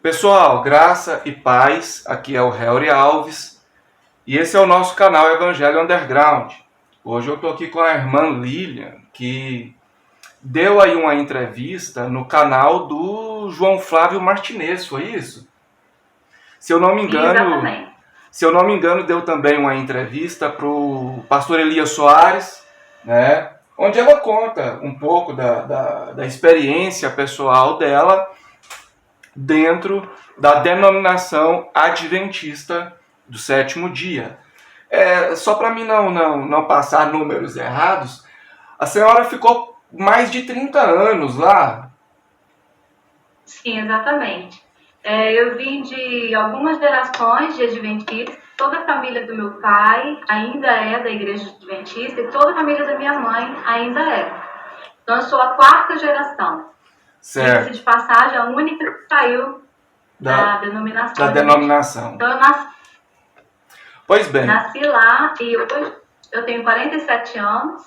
Pessoal, graça e paz, aqui é o Helry Alves e esse é o nosso canal Evangelho Underground. Hoje eu estou aqui com a irmã Lilian, que deu aí uma entrevista no canal do João Flávio Martinez, foi isso? Se eu não me engano, Exatamente. se eu não me engano, deu também uma entrevista para o pastor Elias Soares, né? Onde ela conta um pouco da experiência pessoal dela dentro da denominação adventista do sétimo dia. Só para mim não passar números errados, a senhora ficou mais de 30 anos lá. Sim, exatamente. Eu vim de algumas gerações de adventistas. Toda a família do meu pai ainda é da igreja adventista e toda a família da minha mãe ainda é. Então, eu sou a quarta geração. Certo. De passagem, a única que saiu da denominação. Então, eu Pois bem. Nasci lá e hoje eu tenho 47 anos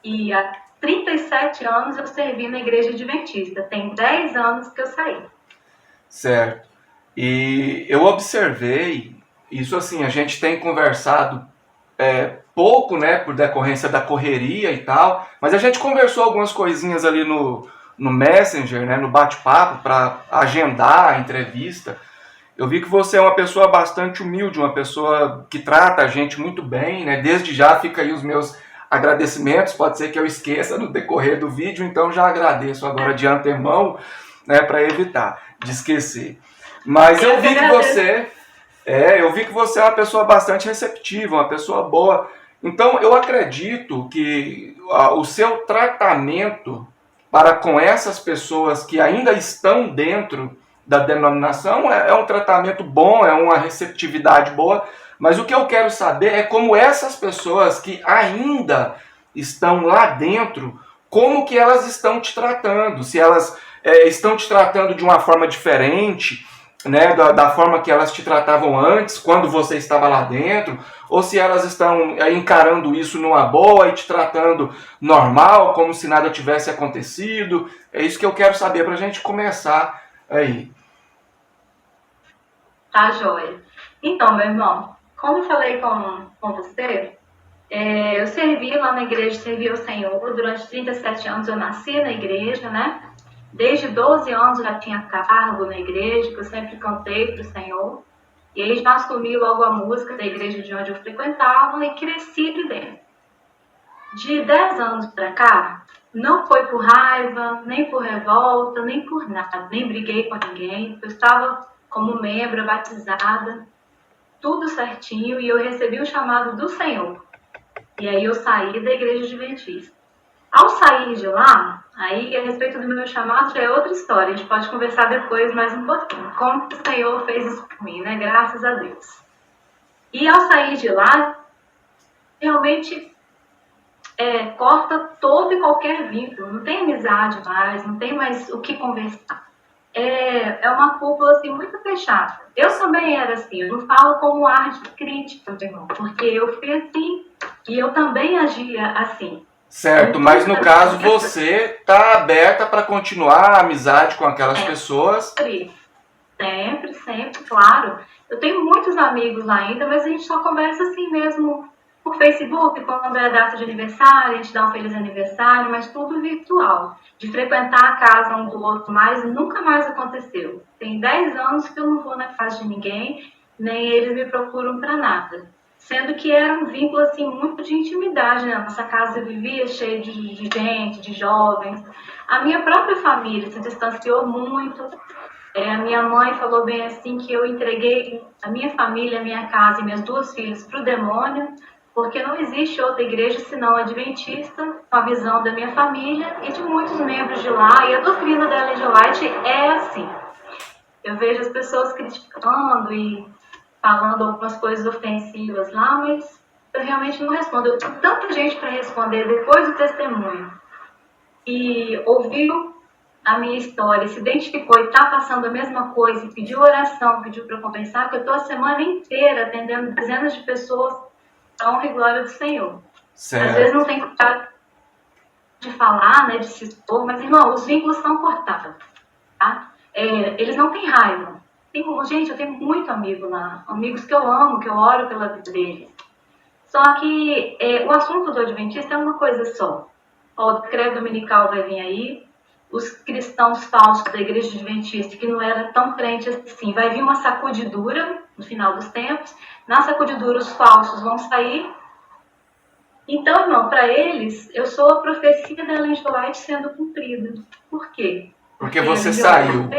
e há 37 anos eu servi na igreja adventista. Tem 10 anos que eu saí. Certo. E eu observei, isso assim, a gente tem conversado pouco, né, por decorrência da correria e tal, mas a gente conversou algumas coisinhas ali no Messenger, né, no bate-papo, para agendar a entrevista. Eu vi que você é uma pessoa bastante humilde, uma pessoa que trata a gente muito bem, né? Desde já fica aí os meus agradecimentos, pode ser que eu esqueça no decorrer do vídeo, então já agradeço agora de antemão, né, para evitar de esquecer. Mas eu vi que você é uma pessoa bastante receptiva, uma pessoa boa. Então eu acredito que o seu tratamento para com essas pessoas que ainda estão dentro da denominação é um tratamento bom, é uma receptividade boa, mas o que eu quero saber é como essas pessoas que ainda estão lá dentro, como que elas estão te tratando, se elas estão te tratando de uma forma diferente, né, da forma que elas te tratavam antes, quando você estava lá dentro, ou se elas estão encarando isso numa boa e te tratando normal, como se nada tivesse acontecido. É isso que eu quero saber para a gente começar aí. Tá, joia. Então, meu irmão, como eu falei com você, eu servi lá na igreja, servi ao Senhor. Durante 37 anos eu nasci na igreja, né? Desde 12 anos eu já tinha cargo na igreja, que eu sempre cantei para o Senhor. E aí já assumi logo a música da igreja de onde eu frequentava e cresci de dentro. De 10 anos para cá, não foi por raiva, nem por revolta, nem por nada. Nem briguei com ninguém. Eu estava como membro, batizada, tudo certinho, e eu recebi o chamado do Senhor. E aí eu saí da igreja adventista. Ao sair de lá, aí a respeito do meu chamado já é outra história, a gente pode conversar depois mais um pouquinho. Como que o Senhor fez isso por mim, né? Graças a Deus. E ao sair de lá, realmente corta todo e qualquer vínculo, não tem amizade mais, não tem mais o que conversar. É uma cúpula assim, muito fechada. Eu também era assim, eu não falo como ar de crítica, meu irmão, porque eu fui assim e eu também agia assim. Certo, mas no caso você está aberta para continuar a amizade com aquelas pessoas? Sempre, claro. Eu tenho muitos amigos lá ainda, mas a gente só conversa assim mesmo por Facebook, quando é data de aniversário, a gente dá um feliz aniversário, mas tudo virtual. De frequentar a casa um do outro mais, nunca mais aconteceu. Tem 10 anos que eu não vou na casa de ninguém, nem eles me procuram para nada. Sendo que era um vínculo assim, muito de intimidade, né? Nossa casa vivia cheia de gente, de jovens. A minha própria família se distanciou muito. A minha mãe falou bem assim que eu entreguei a minha família, a minha casa e minhas 2 filhas para o demônio, porque não existe outra igreja senão adventista, com a visão da minha família e de muitos membros de lá, e a doutrina da Ellen G. White é assim. Eu vejo as pessoas criticando e falando algumas coisas ofensivas lá, mas eu realmente não respondo. Eu tenho tanta gente para responder depois do testemunho e ouviu a minha história, se identificou e está passando a mesma coisa, e pediu oração, pediu para compensar, que eu estou a semana inteira atendendo dezenas de pessoas a honra e glória do Senhor. Certo. Às vezes não tem coragem de falar, né, de se expor, mas, irmão, os vínculos são cortados, tá? eles não têm raiva. Gente, eu tenho muito amigo lá, amigos que eu amo, que eu oro pela vida deles. Só que o assunto do Adventista é uma coisa só. O decreto dominical vai vir aí, os cristãos falsos da igreja adventista, que não era tão crente assim, vai vir uma sacudidura no final dos tempos. Na sacudidura, os falsos vão sair. Então, irmão, para eles, eu sou a profecia da Ellen G. White sendo cumprida. Por quê? Porque você saiu.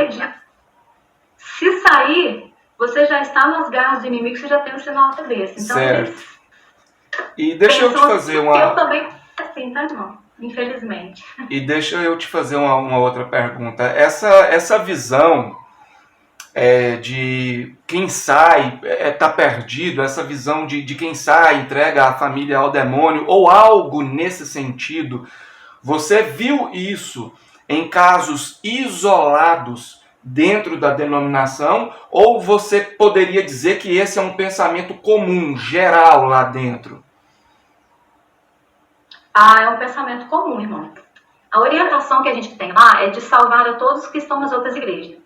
Se sair, você já está nas garras do inimigo, você já tem um sinal na cabeça. Então, certo. E deixa eu te fazer uma... Eu também assim, tá, irmão? Infelizmente. E deixa eu te fazer uma outra pergunta. Essa visão de quem sai tá perdido, essa visão de quem sai, entrega a família ao demônio, ou algo nesse sentido, você viu isso em casos isolados dentro da denominação, ou você poderia dizer que esse é um pensamento comum, geral lá dentro? É um pensamento comum, irmão. A orientação que a gente tem lá é de salvar a todos que estão nas outras igrejas.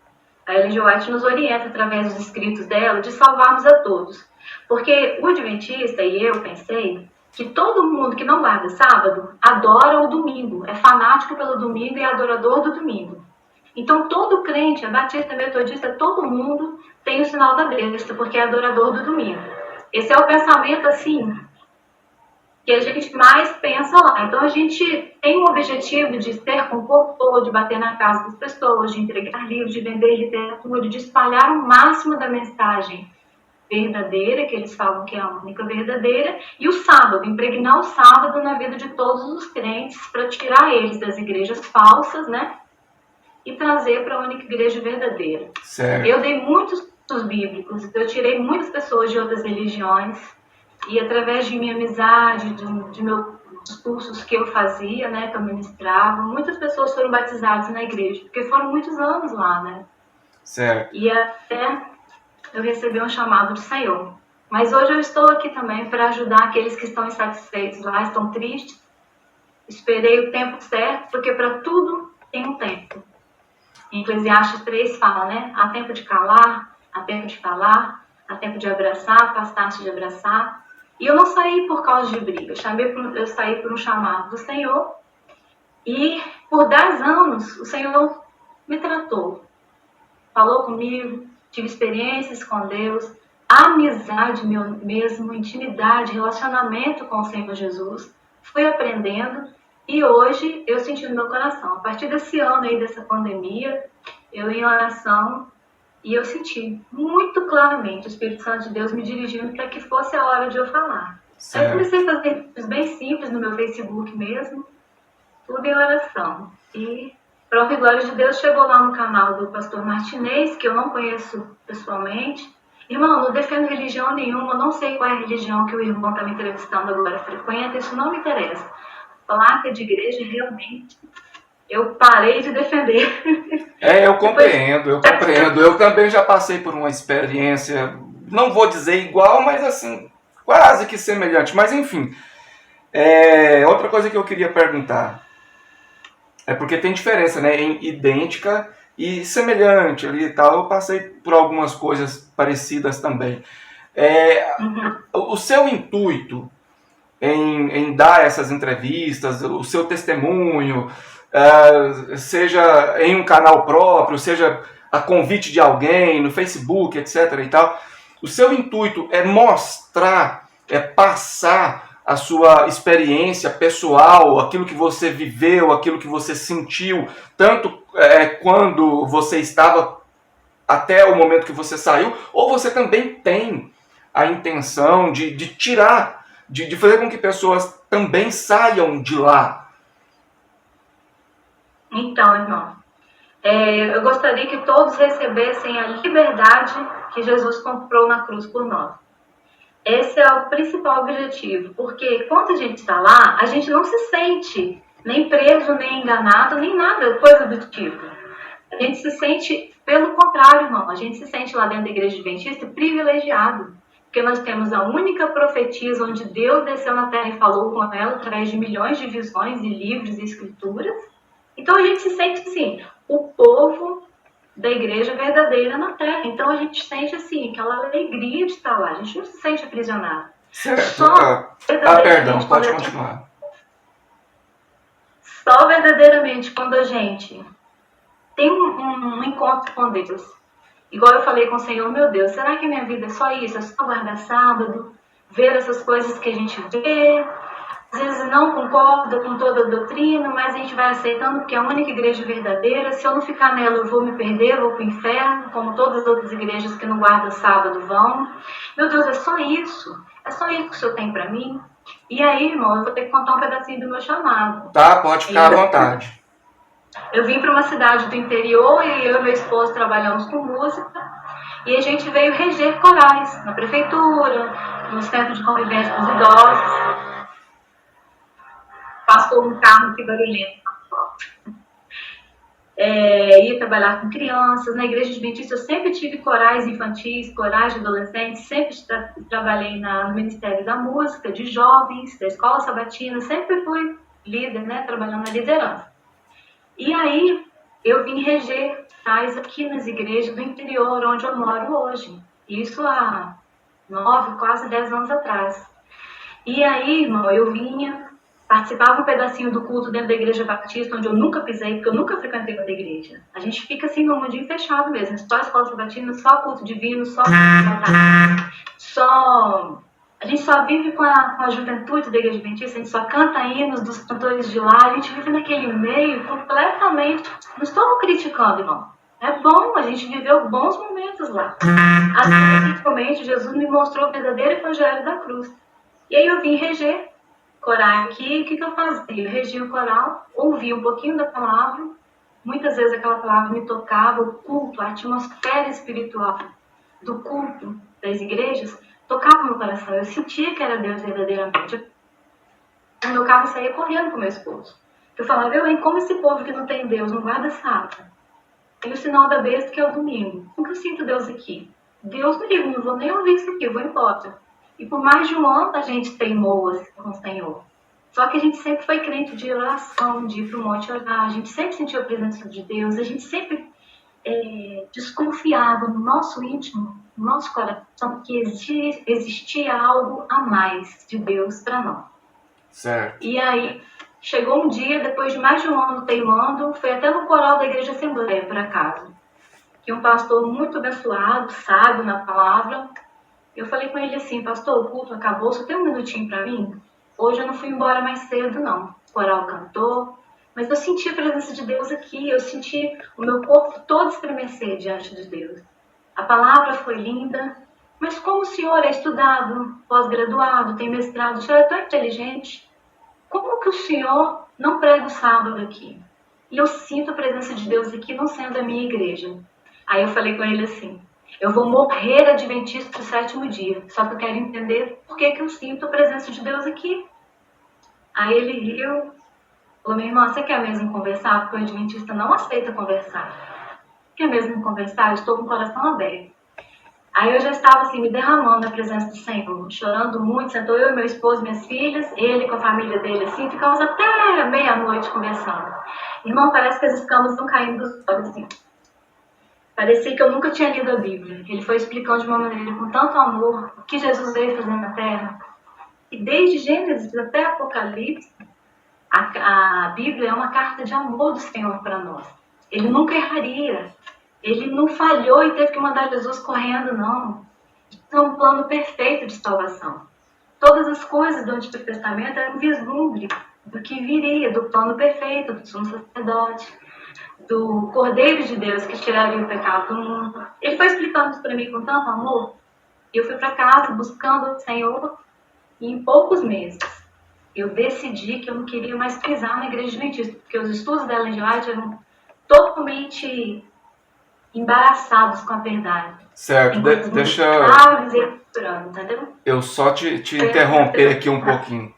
A Ellen G. White nos orienta, através dos escritos dela, de salvarmos a todos. Porque o adventista, e eu pensei, que todo mundo que não guarda sábado, adora o domingo, é fanático pelo domingo e é adorador do domingo. Então, todo crente, batista, metodista, todo mundo tem o sinal da besta, porque é adorador do domingo. Esse é o pensamento, assim, que a gente mais pensa lá. Então, a gente tem o objetivo de ser comportor, de bater na casa das pessoas, de entregar livros, de vender literatura, de espalhar o máximo da mensagem verdadeira, que eles falam que é a única verdadeira, e o sábado, impregnar o sábado na vida de todos os crentes, para tirar eles das igrejas falsas, né? E trazer para a única igreja verdadeira. Certo. Eu dei muitos cursos bíblicos, eu tirei muitas pessoas de outras religiões, e através de minha amizade, de meus cursos que eu fazia, né, que eu ministrava, muitas pessoas foram batizadas na igreja, porque foram muitos anos lá, né? Certo. E até eu recebi um chamado do Senhor. Mas hoje eu estou aqui também para ajudar aqueles que estão insatisfeitos lá, estão tristes. Esperei o tempo certo, porque para tudo tem um tempo. Em Eclesiastes 3 fala, né? Há tempo de calar, há tempo de falar, há tempo de abraçar, afastar-se de abraçar. E eu não saí por causa de briga, eu saí por um chamado do Senhor. E por 10 anos o Senhor me tratou. Falou comigo, tive experiências com Deus, amizade mesmo, intimidade, relacionamento com o Senhor Jesus. Fui aprendendo e hoje eu senti no meu coração. A partir desse ano aí, dessa pandemia, eu em oração, e eu senti muito claramente o Espírito Santo de Deus me dirigindo para que fosse a hora de eu falar. Aí eu comecei a fazer vídeos bem simples no meu Facebook mesmo, tudo em oração. E, para a glória de Deus, chegou lá no canal do pastor Martinez, que eu não conheço pessoalmente. Irmão, não defendo religião nenhuma, não sei qual é a religião que o irmão está me entrevistando agora frequenta, isso não me interessa. Placa de igreja, realmente, eu parei de defender. Eu compreendo. Eu também já passei por uma experiência, não vou dizer igual, mas assim, quase que semelhante. Mas enfim, outra coisa que eu queria perguntar, porque tem diferença, né, em idêntica e semelhante ali e tal. Eu passei por algumas coisas parecidas também. O seu intuito em dar essas entrevistas, o seu testemunho, seja em um canal próprio, seja a convite de alguém, no Facebook, etc. e tal, o seu intuito é mostrar, é passar a sua experiência pessoal, aquilo que você viveu, aquilo que você sentiu, tanto quando você estava até o momento que você saiu, ou você também tem a intenção de tirar, de fazer com que pessoas também saiam de lá? Então, irmão, eu gostaria que todos recebessem a liberdade que Jesus comprou na cruz por nós. Esse é o principal objetivo, porque quando a gente está lá, a gente não se sente nem preso, nem enganado, nem nada, coisa do tipo. A gente se sente, pelo contrário, irmão, a gente se sente lá dentro da igreja adventista privilegiado, porque nós temos a única profetisa onde Deus desceu na terra e falou com ela através de milhões de visões e livros e escrituras. Então a gente se sente assim, o povo da igreja verdadeira na Terra. Então a gente sente assim, aquela alegria de estar lá. A gente não se sente aprisionado. Certo. Só Perdão, pode continuar. Só verdadeiramente quando a gente tem um encontro com Deus. Igual eu falei com o Senhor, meu Deus, será que a minha vida é só isso? É só guardar sábado, ver essas coisas que a gente vê? Às vezes não concorda com toda a doutrina, mas a gente vai aceitando porque é a única igreja verdadeira. Se eu não ficar nela, eu vou me perder, vou para o inferno, como todas as outras igrejas que não guardam sábado vão. Meu Deus, é só isso? É só isso que o Senhor tem para mim? E aí, irmão, eu vou ter que contar um pedacinho do meu chamado. Tá, pode ficar à vontade. Eu vim para uma cidade do interior e eu e meu esposo trabalhamos com música. E a gente veio reger corais na prefeitura, no centro de convivência com os idosos. Passou um carro que barulhento. Ia trabalhar com crianças. Na igreja adventista eu sempre tive corais infantis, corais de adolescentes, sempre trabalhei no Ministério da Música, de jovens, da escola sabatina, sempre fui líder, né, trabalhando na liderança. E aí eu vim reger tais aqui nas igrejas do interior, onde eu moro hoje. Isso há 9, quase 10 anos atrás. E aí, irmão, eu vinha, participava um pedacinho do culto dentro da igreja batista, onde eu nunca pisei, porque eu nunca frequentei outra igreja. A gente fica assim no mundinho fechado mesmo, só a escola sabatina, só culto divino, só a gente só vive com a juventude da igreja adventista, a gente só canta hinos dos cantores de lá, a gente vive naquele meio completamente. Não estou criticando, irmão. É bom, a gente viveu bons momentos lá. Assim, principalmente, Jesus me mostrou o verdadeiro evangelho da cruz. E aí eu vim reger coral aqui, o que eu fazia? Eu regia o coral, ouvia um pouquinho da palavra, muitas vezes aquela palavra me tocava, o culto, a atmosfera espiritual do culto das igrejas, tocava no meu coração, eu sentia que era Deus verdadeiramente. No meu carro eu saía correndo com meu esposo. Eu falava, como esse povo que não tem Deus, não guarda sábado. Tem o sinal da besta que é o domingo. Nunca sinto Deus aqui. Deus me livre, não vou nem ouvir isso aqui, eu vou embora. E por mais de um ano a gente teimou assim, com o Senhor. Só que a gente sempre foi crente de oração, de ir para o monte orar, a gente sempre sentiu a presença de Deus, a gente sempre desconfiava no nosso íntimo, no nosso coração, que existia algo a mais de Deus para nós. Certo. E aí, chegou um dia, depois de mais de um ano teimando, foi até no coral da Igreja Assembleia, por acaso, que um pastor muito abençoado, sábio na palavra, eu falei com ele assim, pastor, o culto acabou, só tem um minutinho para mim? Hoje eu não fui embora mais cedo, não. O coral cantou, mas eu senti a presença de Deus aqui, eu senti o meu corpo todo estremecer diante de Deus. A palavra foi linda, mas como o senhor é estudado, pós-graduado, tem mestrado, o senhor é tão inteligente, como que o senhor não prega o sábado aqui? E eu sinto a presença de Deus aqui, não sendo a minha igreja. Aí eu falei com ele assim, eu vou morrer adventista do 7º dia, só que eu quero entender por que eu sinto a presença de Deus aqui. Aí ele riu, falou, minha irmã, você quer mesmo conversar? Porque o adventista não aceita conversar. Quer mesmo conversar? Eu estou com o coração aberto. Aí eu já estava assim, me derramando na presença do Senhor, chorando muito, sentou eu, meu esposo, minhas filhas, ele com a família dele assim, ficamos até meia-noite conversando. Irmão, parece que as escamas estão caindo dos olhos assim. Parecia que eu nunca tinha lido a Bíblia. Ele foi explicando de uma maneira com tanto amor o que Jesus veio fazer na Terra. E desde Gênesis até Apocalipse, a Bíblia é uma carta de amor do Senhor para nós. Ele nunca erraria. Ele não falhou e teve que mandar Jesus correndo, não. É um plano perfeito de salvação. Todas as coisas do Antigo Testamento eram um vislumbre do que viria, do plano perfeito, do sumo sacerdote, do Cordeiro de Deus que tiraria o pecado do mundo. Ele foi explicando isso para mim com tanto amor. E eu fui para casa buscando o Senhor e em poucos meses eu decidi que eu não queria mais pisar na igreja adventista, porque os estudos da Ellen G. White eram totalmente embaraçados com a verdade. Certo, deixa eu só te interromper aqui um pouquinho.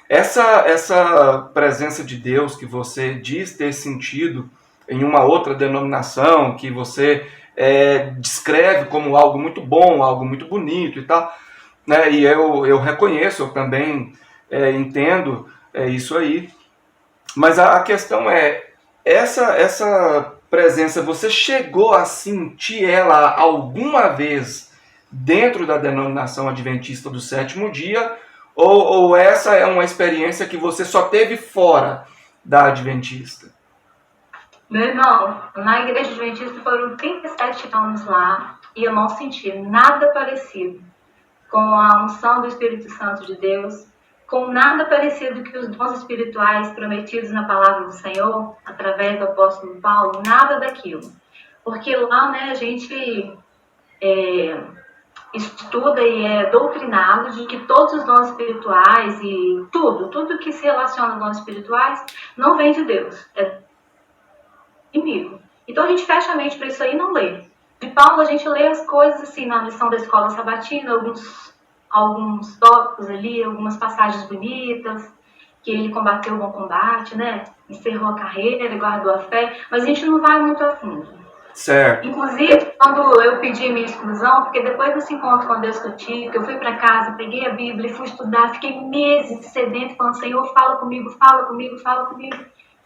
Essa presença de Deus que você diz ter sentido em uma outra denominação, que você descreve como algo muito bom, algo muito bonito e tal, né? E eu reconheço, eu também entendo isso aí. Mas a questão é, essa presença, você chegou a sentir ela alguma vez dentro da denominação adventista do sétimo dia? Ou essa é uma experiência que você só teve fora da adventista? Meu irmão, na igreja adventista foram 37 anos lá e eu não senti nada parecido com a unção do Espírito Santo de Deus, com nada parecido que os dons espirituais prometidos na palavra do Senhor, através do apóstolo Paulo, nada daquilo. Porque lá, né, a gente estuda e é doutrinado de que todos os dons espirituais e tudo que se relaciona a dons espirituais não vem de Deus, é inimigo. Então a gente fecha a mente para isso aí e não lê. De Paulo a gente lê as coisas assim na lição da escola sabatina, alguns tópicos ali, algumas passagens bonitas, que ele combateu o bom combate, né? Encerrou a carreira, guardou a fé, mas a gente não vai muito a fundo. Certo. Inclusive, quando eu pedi minha exclusão, porque depois desse encontro com Deus que eu tive, que eu fui para casa, peguei a Bíblia e fui estudar, fiquei meses sedento, falando, Senhor, fala comigo, fala comigo, fala comigo.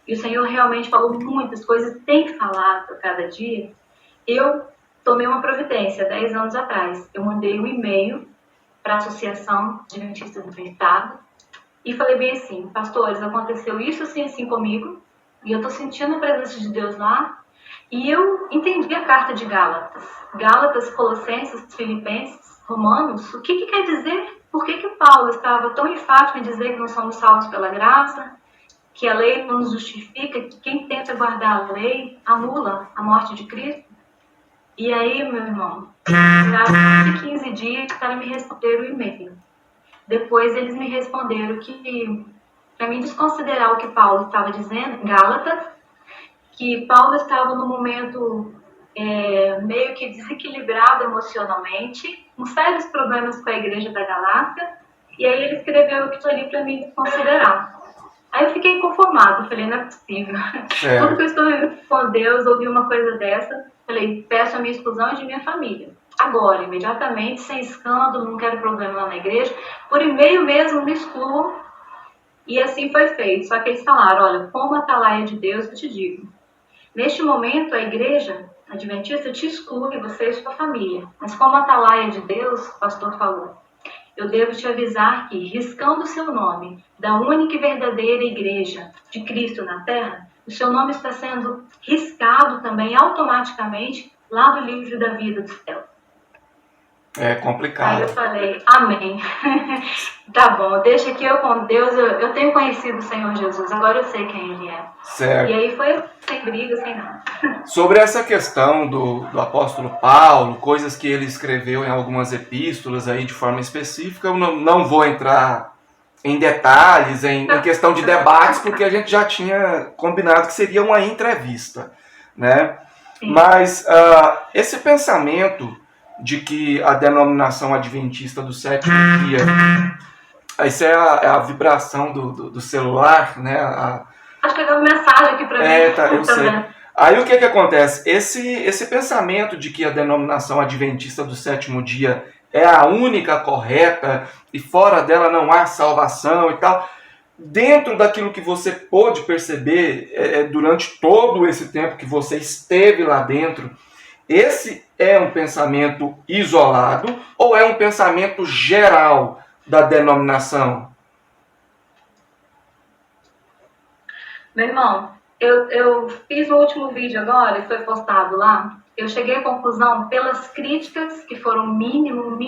E o Senhor realmente falou muitas coisas, tem falado a cada dia. Eu tomei uma providência 10 anos atrás. Eu mandei um e-mail para a Associação Adventista do Estado e falei bem assim, pastores, aconteceu isso assim comigo e eu estou sentindo a presença de Deus lá. E eu entendi a carta de Gálatas, Colossenses, Filipenses, Romanos. O que quer dizer? Por que Paulo estava tão enfático em dizer que não somos salvos pela graça, que a lei não nos justifica, que quem tenta guardar a lei anula a morte de Cristo? E aí, meu irmão, já 15 dias para me responder o e-mail. Depois eles me responderam que, para mim desconsiderar o que Paulo estava dizendo em Gálatas, que Paulo estava num momento meio que desequilibrado emocionalmente, com sérios problemas com a igreja da Galácia, e aí ele escreveu aquilo ali para mim desconsiderar. Aí eu fiquei inconformado, falei, não é possível. Tudo que eu estou com Deus, ouvi uma coisa dessa, falei, peço a minha exclusão e de minha família. Agora, imediatamente, sem escândalo, não quero problema lá na igreja, por e-mail mesmo, me excluo. E assim foi feito. Só que eles falaram, olha, como atalaia de Deus, eu te digo. Neste momento, a igreja adventista te exclui, você e sua família. Mas como atalaia de Deus, o pastor falou, eu devo te avisar que, riscando o seu nome da única e verdadeira igreja de Cristo na Terra, o seu nome está sendo riscado também automaticamente lá do livro da vida do céu. É complicado. Aí eu falei, amém. Tá bom, deixa que eu com Deus, eu tenho conhecido o Senhor Jesus, agora eu sei quem Ele é. Certo. E aí foi sem briga, sem nada. Sobre essa questão do apóstolo Paulo, coisas que ele escreveu em algumas epístolas aí de forma específica, eu não vou entrar em detalhes, em questão de debates, porque a gente já tinha combinado que seria uma entrevista, né? Sim. Mas esse pensamento de que a denominação adventista do sétimo dia, isso é a vibração do celular, né? Acho que chegou uma mensagem aqui para mim. Tá, eu sei. Aí o que acontece? Esse pensamento de que a denominação adventista do sétimo dia é a única correta e fora dela não há salvação e tal, dentro daquilo que você pôde perceber durante todo esse tempo que você esteve lá dentro, esse é um pensamento isolado ou é um pensamento geral da denominação? Meu irmão, eu fiz o último vídeo agora e foi postado lá. Eu cheguei à conclusão pelas críticas, que foram mínimo,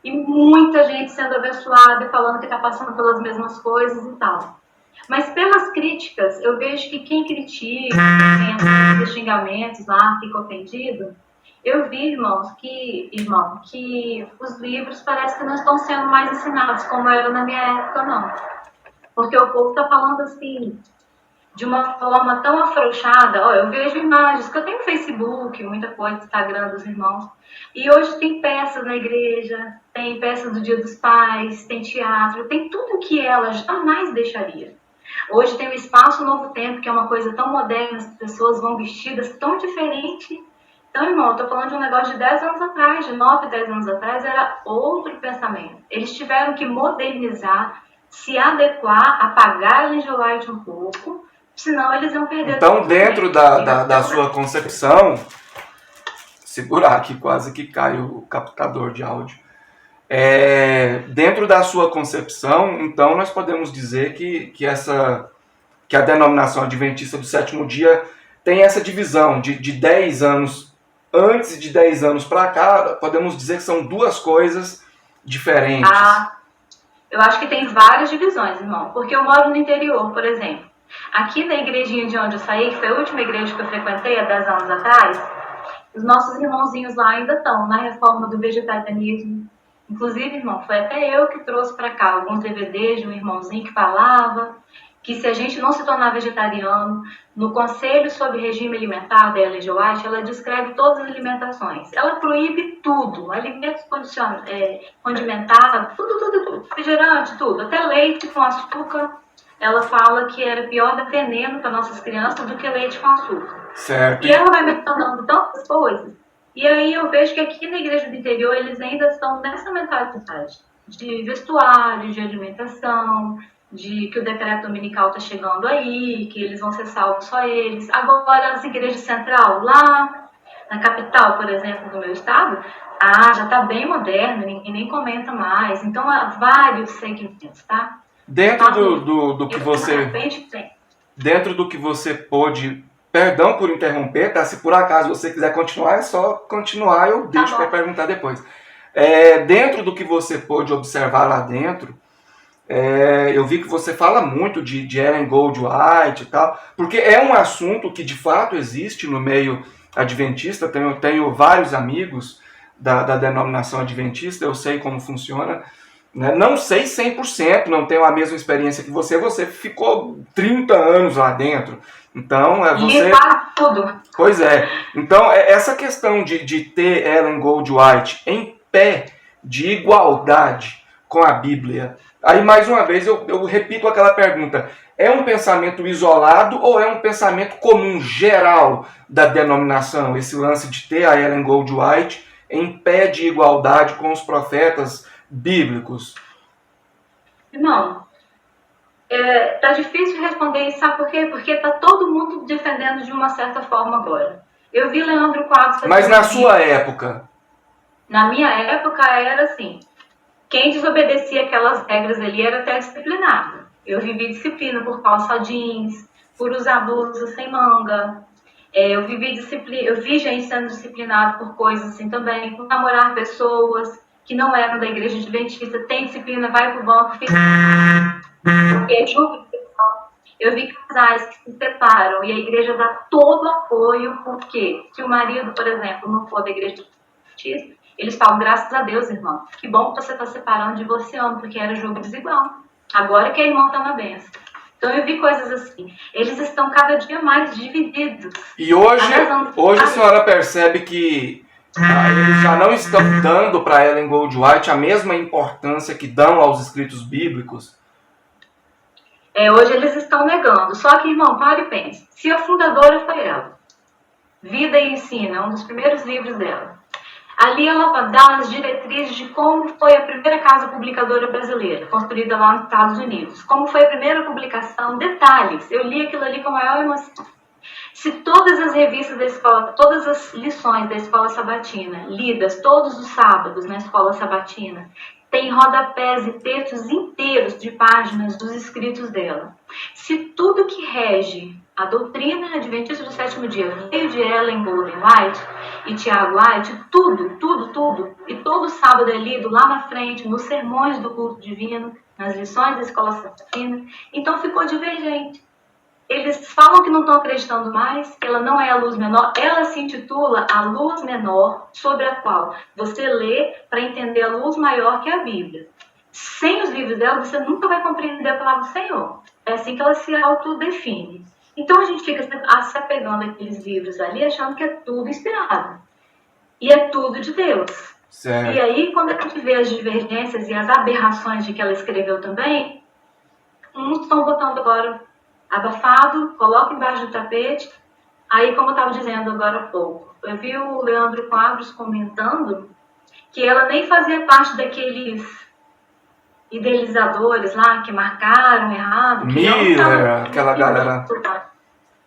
e muita gente sendo abençoada e falando que está passando pelas mesmas coisas e tal. Mas pelas críticas, eu vejo que quem critica, quem tem xingamentos lá, fica ofendido, eu vi, irmão, que os livros parece que não estão sendo mais ensinados como era na minha época, não. Porque o povo está falando assim, de uma forma tão afrouxada. Eu vejo imagens, que eu tenho Facebook, muita coisa, Instagram dos irmãos, e hoje tem peças na igreja, tem peças do Dia dos Pais, tem teatro, tem tudo que ela jamais deixaria. Hoje tem o Espaço Novo Tempo, que é uma coisa tão moderna, as pessoas vão vestidas tão diferente. Então, irmão, eu tô falando de um negócio de 10 anos atrás, de 9, 10 anos atrás, era outro pensamento. Eles tiveram que modernizar, se adequar, apagar a Ellen G. White um pouco, senão eles iam perder. Então, dentro da sua concepção, segurar aqui, quase que cai o captador de áudio. Dentro da sua concepção, então, nós podemos dizer que a denominação adventista do sétimo dia tem essa divisão de 10 anos, antes de 10 anos para cá, podemos dizer que são duas coisas diferentes. Eu acho que tem várias divisões, irmão, porque eu moro no interior, por exemplo. Aqui na igrejinha de onde eu saí, que foi a última igreja que eu frequentei há 10 anos atrás, os nossos irmãozinhos lá ainda estão na reforma do vegetarianismo. Inclusive, irmão, foi até eu que trouxe para cá alguns DVDs de um irmãozinho que falava que se a gente não se tornar vegetariano, no Conselho sobre Regime Alimentar da Ellen G. White, ela descreve todas as alimentações. Ela proíbe tudo, alimentos condimentados, tudo, refrigerante, tudo, até leite com açúcar. Ela fala que era pior dar veneno para nossas crianças do que leite com açúcar. Certo. E ela vai mencionando tantas coisas. E aí eu vejo que aqui na igreja do interior eles ainda estão nessa mentalidade de vestuário, de alimentação, de que o decreto dominical está chegando aí, que eles vão ser salvos só eles. Agora, as igrejas central, lá na capital, por exemplo, do meu estado, já está bem moderno, ninguém nem comenta mais. Então, há vários segmentos, tá? Dentro do que você... Dentro do que você pôde... Perdão por interromper, tá? Se por acaso você quiser continuar, é só continuar, eu deixo para perguntar depois. Dentro do que você pôde observar lá dentro, eu vi que você fala muito de Ellen Goldwhite e tal, porque é um assunto que de fato existe no meio adventista. Tenho vários amigos da denominação adventista, eu sei como funciona, né? Não sei 100%, não tenho a mesma experiência que você ficou 30 anos lá dentro, então você... tudo. Pois é, então essa questão de ter Ellen Goldwhite em pé de igualdade com a Bíblia, aí mais uma vez eu repito aquela pergunta, é um pensamento isolado ou é um pensamento comum, geral da denominação, esse lance de ter a Ellen Goldwhite em pé de igualdade com os profetas bíblicos? Irmão, tá difícil responder isso, sabe por quê? Porque tá todo mundo defendendo de uma certa forma agora. Eu vi Leandro Quadros... Mas na sua época? Na minha época era assim, quem desobedecia aquelas regras ali era até disciplinado. Eu vivi disciplina por calça jeans, por usar blusa sem manga. Eu vi gente sendo disciplinado por coisas assim também, por namorar pessoas que não eram da igreja adventista. Tem disciplina, vai pro banco, fica... Eu vi casais que se separam e a igreja dá todo apoio, porque se o marido, por exemplo, não for da igreja adventista, eles falam, graças a Deus, irmão, que bom que você está separando, divorciando, porque era jogo desigual. Agora que a irmã está na benção. Então eu vi coisas assim. Eles estão cada dia mais divididos. E hoje a senhora percebe que eles já não estão dando para Ellen Goldwhite a mesma importância que dão aos escritos bíblicos? Hoje eles estão negando. Só que, irmão, pare e pense. Se a fundadora foi ela, Vida e Ensina, um dos primeiros livros dela, ali ela dá as diretrizes de como foi a primeira casa publicadora brasileira, construída lá nos Estados Unidos. Como foi a primeira publicação, detalhes. Eu li aquilo ali com a maior emoção. Se todas as revistas da escola, todas as lições da escola sabatina, lidas todos os sábados na escola sabatina, tem rodapés e textos inteiros de páginas dos escritos dela. Se tudo que rege a doutrina adventista do sétimo dia veio de Ellen Goldwhite e Tiago White, tudo, e todo sábado é lido lá na frente, nos sermões do culto divino, nas lições da escola sabatina, então ficou divergente. Eles falam que não estão acreditando mais, que ela não é a luz menor, ela se intitula a luz menor, sobre a qual você lê para entender a luz maior que a Bíblia. Sem os livros dela, você nunca vai compreender a palavra do Senhor. É assim que ela se autodefine. Então a gente fica se apegando àqueles livros ali, achando que é tudo inspirado. E é tudo de Deus. Certo. E aí, quando a gente vê as divergências e as aberrações de que ela escreveu também, uns estão botando agora abafado, coloca embaixo do tapete. Aí, como eu estava dizendo agora há pouco, eu vi o Leandro Quadros comentando que ela nem fazia parte daqueles idealizadores lá que marcaram errado, que não Miller, aquela galera.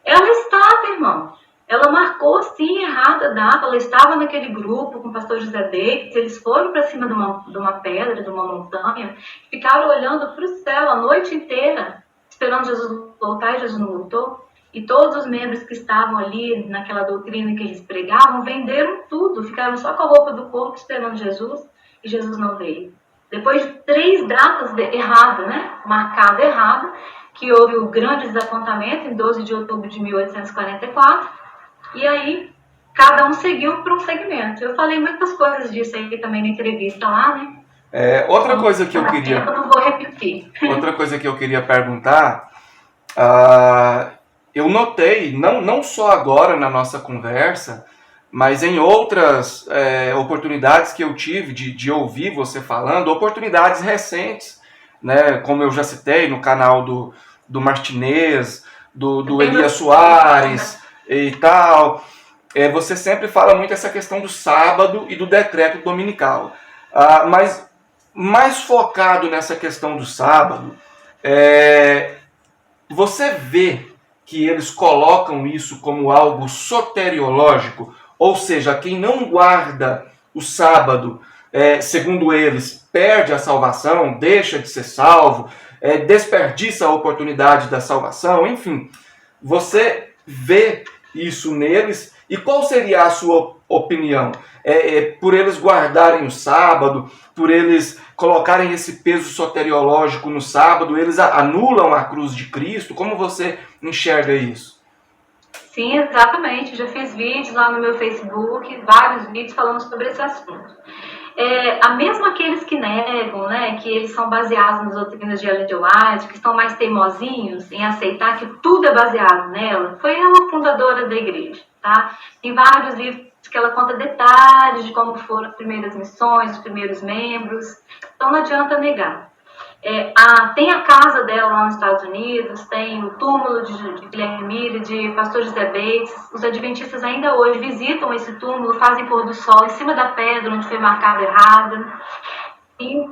Ela estava, irmão. Ela marcou sim errada a data. Ela estava naquele grupo com o pastor José Bates. Eles foram para cima de uma pedra, de uma montanha, ficaram olhando para o céu a noite inteira, esperando Jesus voltar, e Jesus não voltou. E todos os membros que estavam ali naquela doutrina que eles pregavam venderam tudo, ficaram só com a roupa do corpo esperando Jesus, e Jesus não veio. Depois de 3 datas erradas, né, marcada errada, que houve o grande desapontamento em 12 de outubro de 1844, e aí cada um seguiu para um segmento. Eu falei muitas coisas disso aí também na entrevista lá, né? Outra coisa que eu queria... Eu não vou repetir. Outra coisa que eu queria perguntar, eu notei, não só agora na nossa conversa, mas em outras oportunidades que eu tive de ouvir você falando, oportunidades recentes, né, como eu já citei no canal do Martinez, do Elias Soares e tal, você sempre fala muito essa questão do sábado e do decreto dominical. Mas mais focado nessa questão do sábado, você vê que eles colocam isso como algo soteriológico, ou seja, quem não guarda o sábado, segundo eles, perde a salvação, deixa de ser salvo, desperdiça a oportunidade da salvação, enfim. Você vê isso neles, e qual seria a sua opinião? Por eles guardarem o sábado, por eles colocarem esse peso soteriológico no sábado, eles anulam a cruz de Cristo? Como você enxerga isso? Sim, exatamente. Já fiz vídeos lá no meu Facebook, vários vídeos falando sobre esse assunto. Mesmo aqueles que negam, né, que eles são baseados nas doutrinas de Ellen G. White, que estão mais teimosinhos em aceitar que tudo é baseado nela, foi ela a fundadora da igreja, tá? Tem vários livros que ela conta detalhes de como foram as primeiras missões, os primeiros membros, então não adianta negar. Tem a casa dela lá nos Estados Unidos, tem o túmulo de Guilherme Miller, de pastor José Bates. Os adventistas ainda hoje visitam esse túmulo, fazem pôr do sol em cima da pedra onde foi marcado errado. E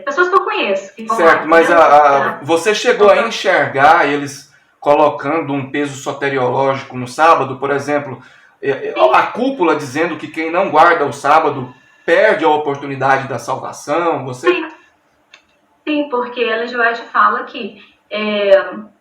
pessoas que eu conheço. Que certo, mas você chegou a enxergar eles colocando um peso soteriológico no sábado? Por exemplo, a cúpula dizendo que quem não guarda o sábado perde a oportunidade da salvação? Sim, porque Ellen G. White fala que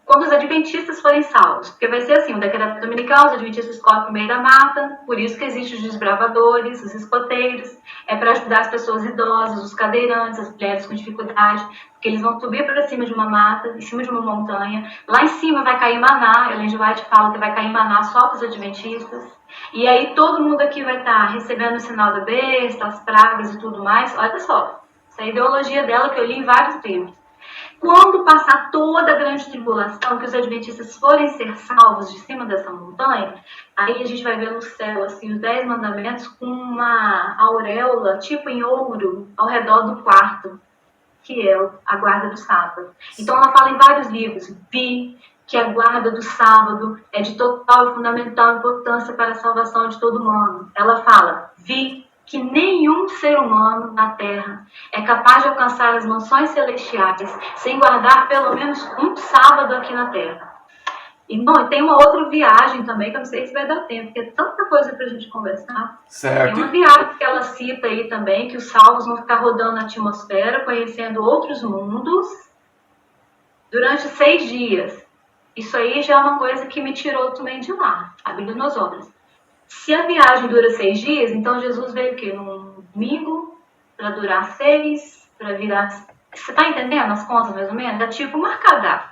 quando os adventistas forem salvos, porque vai ser assim, o decreto dominical, os adventistas correm no meio da mata, por isso que existem os desbravadores, os escoteiros, para ajudar as pessoas idosas, os cadeirantes, as mulheres com dificuldade, porque eles vão subir para cima de uma mata, em cima de uma montanha, lá em cima vai cair maná, Ellen G. White fala que vai cair maná só para os adventistas, e aí todo mundo aqui vai estar recebendo o sinal da besta, as pragas e tudo mais. Olha só, essa é a ideologia dela que eu li em vários livros. Quando passar toda a grande tribulação, que os adventistas forem ser salvos de cima dessa montanha, aí a gente vai ver no céu assim, os 10 mandamentos com uma auréola, tipo em ouro, ao redor do quarto, que é a guarda do sábado. Então ela fala em vários livros, que a guarda do sábado é de total e fundamental importância para a salvação de todo humano. Ela fala, que nenhum ser humano na Terra é capaz de alcançar as mansões celestiais sem guardar pelo menos um sábado aqui na Terra. E tem uma outra viagem também, que eu não sei se vai dar tempo, porque é tanta coisa pra gente conversar. Certo. Tem uma viagem que ela cita aí também, que os salvos vão ficar rodando na atmosfera, conhecendo outros mundos, durante 6 dias. Isso aí já é uma coisa que me tirou também de lá, abrindo meus olhos. Se a viagem dura 6 dias, então Jesus veio o quê? Num domingo, para durar 6, para virar... Você está entendendo as contas, mais ou menos? É tipo uma cardápio.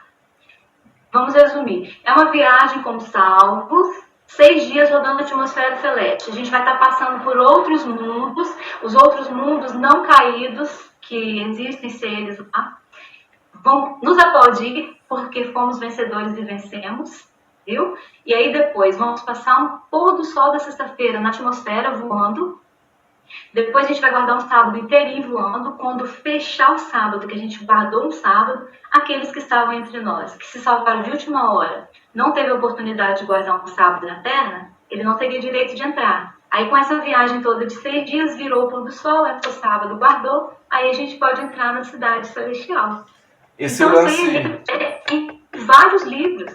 Vamos resumir. É uma viagem como salvos, 6 dias rodando a atmosfera celeste. A gente vai estar passando por outros mundos, os outros mundos não caídos, que existem seres lá, vão nos aplaudir, porque fomos vencedores e vencemos. Viu? E aí depois vamos passar um pôr do sol da sexta-feira na atmosfera voando. Depois a gente vai guardar um sábado inteirinho voando. Quando fechar o sábado, que a gente guardou um sábado, aqueles que estavam entre nós, que se salvaram de última hora, não teve a oportunidade de guardar um sábado na Terra, ele não teria direito de entrar. Aí com essa viagem toda de 6 dias, virou o pôr do sol, aí pro sábado guardou, aí a gente pode entrar na cidade celestial. Esse Então lance. isso aí em vários livros.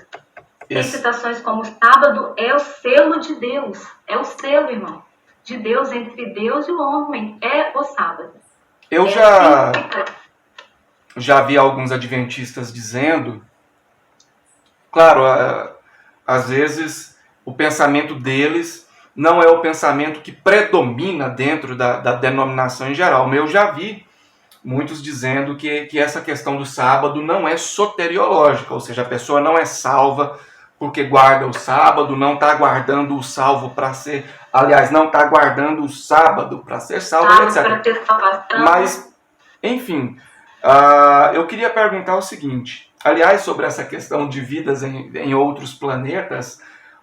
Tem citações como: o sábado é o selo de Deus. É o selo, irmão, de Deus entre Deus e o homem. É o sábado. Eu já vi alguns adventistas dizendo, claro, às vezes o pensamento deles não é o pensamento que predomina dentro da denominação em geral. Eu já vi muitos dizendo que essa questão do sábado não é soteriológica, ou seja, a pessoa não é salva porque guarda o sábado, não está guardando o salvo para ser, aliás, não está guardando o sábado para ser salvo, etc. Para ter salvação. Mas, enfim, eu queria perguntar o seguinte, aliás, sobre essa questão de vidas em outros planetas.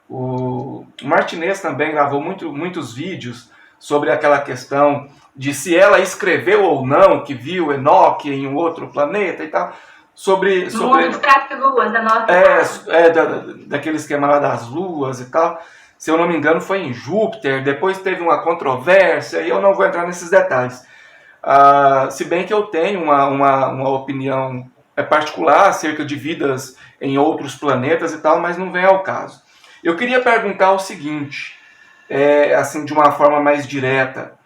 O Martinez também gravou muitos vídeos sobre aquela questão de se ela escreveu ou não que viu Enoque em um outro planeta e tal. Sobre Mundo de luas da nossa daquele esquema lá das luas e tal. Se eu não me engano, foi em Júpiter. Depois teve uma controvérsia e eu não vou entrar nesses detalhes. Se bem que eu tenho uma opinião particular acerca de vidas em outros planetas e tal, mas não vem ao caso. Eu queria perguntar o seguinte, assim, de uma forma mais direta.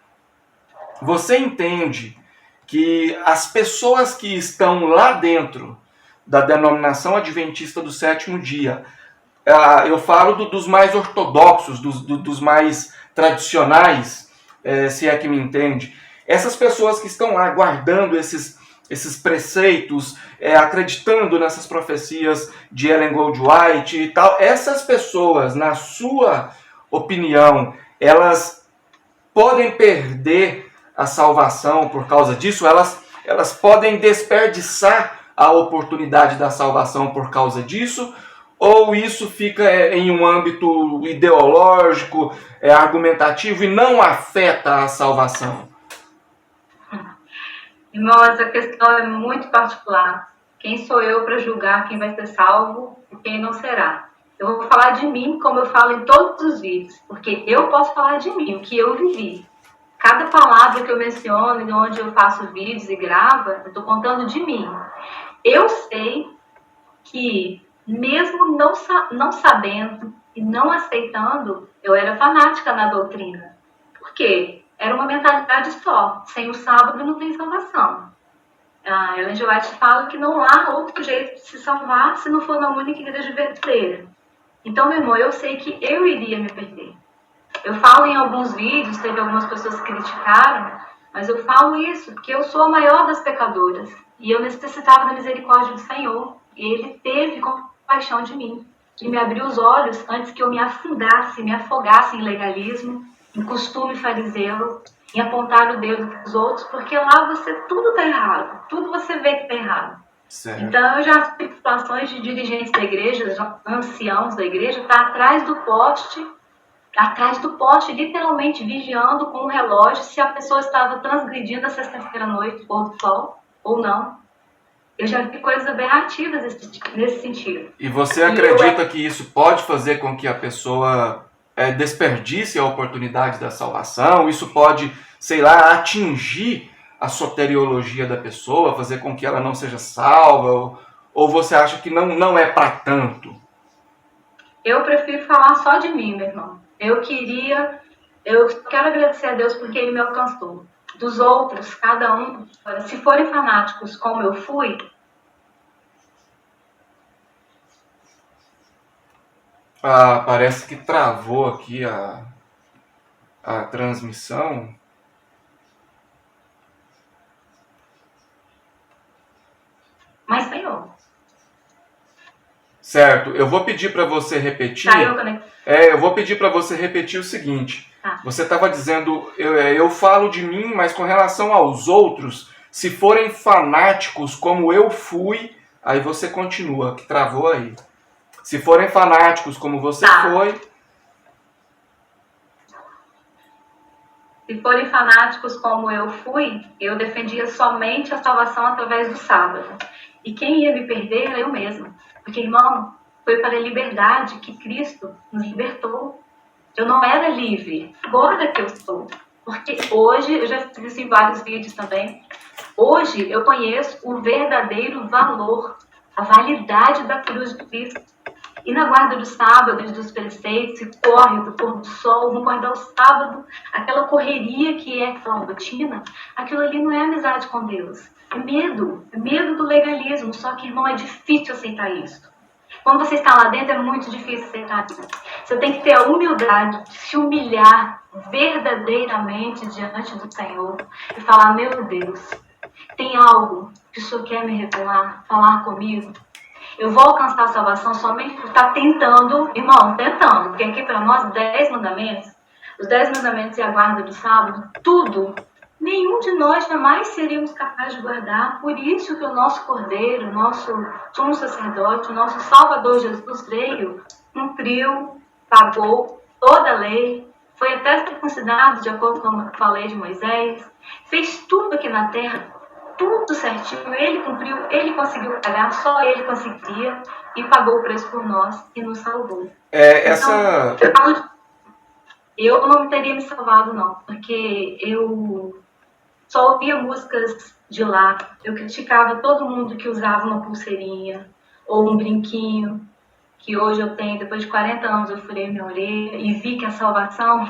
Você entende que as pessoas que estão lá dentro da denominação adventista do sétimo dia, eu falo dos mais ortodoxos, dos mais tradicionais, se é que me entende, essas pessoas que estão lá guardando esses preceitos, acreditando nessas profecias de Ellen Goldwhite e tal, essas pessoas, na sua opinião, elas podem perder a salvação por causa disso? Elas podem desperdiçar a oportunidade da salvação por causa disso? Ou isso fica em um âmbito ideológico, argumentativo e não afeta a salvação? Irmão, essa questão é muito particular. Quem sou eu para julgar quem vai ser salvo e quem não será? Eu vou falar de mim como eu falo em todos os vídeos, porque eu posso falar de mim, o que eu vivi. Cada palavra que eu menciono, onde eu faço vídeos e gravo, eu estou contando de mim. Eu sei que, mesmo não sabendo e não aceitando, eu era fanática na doutrina. Por quê? Era uma mentalidade só. Sem o sábado não tem salvação. A Ellen G. White fala que não há outro jeito de se salvar se não for na única igreja verdadeira. Então, meu irmão, eu sei que eu iria me perder. Eu falo em alguns vídeos, teve algumas pessoas que criticaram, mas eu falo isso porque eu sou a maior das pecadoras. E eu necessitava da misericórdia do Senhor. E Ele teve compaixão de mim. E me abriu os olhos antes que eu me afundasse, me afogasse em legalismo, em costume fariseu, em apontar o dedo para os outros, porque lá tudo está errado. Tudo você vê que está errado. Certo. Então, eu já tive situações de dirigentes da igreja, anciãos da igreja, tá atrás do poste, literalmente vigiando com um relógio se a pessoa estava transgredindo a sexta-feira à noite, pôr do sol, ou não. Eu já vi coisas aberrativas nesse sentido. E você acredita que isso pode fazer com que a pessoa desperdice a oportunidade da salvação? Isso pode, sei lá, atingir a soteriologia da pessoa, fazer com que ela não seja salva? Ou você acha que não é para tanto? Eu prefiro falar só de mim, meu irmão. Eu quero agradecer a Deus porque Ele me alcançou. Dos outros, cada um, se forem fanáticos como eu fui, parece que travou aqui a transmissão. Mas Senhor. Certo, eu vou pedir para você repetir. Eu vou pedir para você repetir o seguinte. Você estava dizendo, eu falo de mim, mas com relação aos outros, se forem fanáticos como eu fui, aí você continua, que travou aí. Se forem fanáticos como você foi... Se forem fanáticos como eu fui, eu defendia somente a salvação através do sábado. E quem ia me perder era eu mesma. Porque, irmão, foi para a liberdade que Cristo nos libertou. Eu não era livre. Agora que eu sou. Porque hoje, eu já fiz isso em vários vídeos também, hoje eu conheço o verdadeiro valor, a validade da cruz de Cristo. E na guarda dos sábados, dos preceitos, se corre do pôr do sol, no guardar o sábado, aquela correria que é aquela rotina, aquilo ali não é amizade com Deus. É medo do legalismo, só que, irmão, é difícil aceitar isso. Quando você está lá dentro, é muito difícil aceitar isso. Você tem que ter a humildade de se humilhar verdadeiramente diante do Senhor e falar, meu Deus, tem algo que o Senhor quer me revelar, falar comigo? Eu vou alcançar a salvação somente por estar tentando, irmão, tentando, porque aqui para nós, 10 mandamentos, os 10 mandamentos e a guarda do sábado, tudo, nenhum de nós jamais seríamos capazes de guardar. Por isso que o nosso Cordeiro, o nosso sumo sacerdote, o nosso Salvador Jesus veio, cumpriu, pagou toda a lei, foi até circuncidado, de acordo com o que falei de Moisés, fez tudo aqui na terra, tudo certinho, ele cumpriu, ele conseguiu pagar, só ele conseguiria, e pagou o preço por nós e nos salvou. Então, eu não teria me salvado, não, porque eu só ouvia músicas de lá, eu criticava todo mundo que usava uma pulseirinha ou um brinquinho, que hoje eu tenho, depois de 40 anos eu furei minha orelha e vi que a salvação,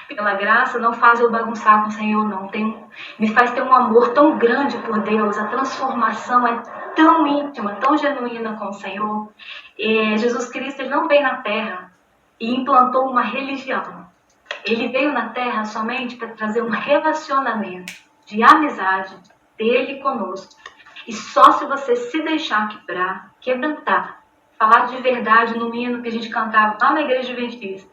pela graça, não faz eu bagunçar com o Senhor, não. Me faz ter um amor tão grande por Deus, a transformação é tão íntima, tão genuína com o Senhor. Jesus Cristo, ele não veio na Terra e implantou uma religião. Ele veio na Terra somente para trazer um relacionamento de amizade dele conosco. E só se você se deixar quebrantar, falar de verdade no hino que a gente cantava lá na igreja adventista.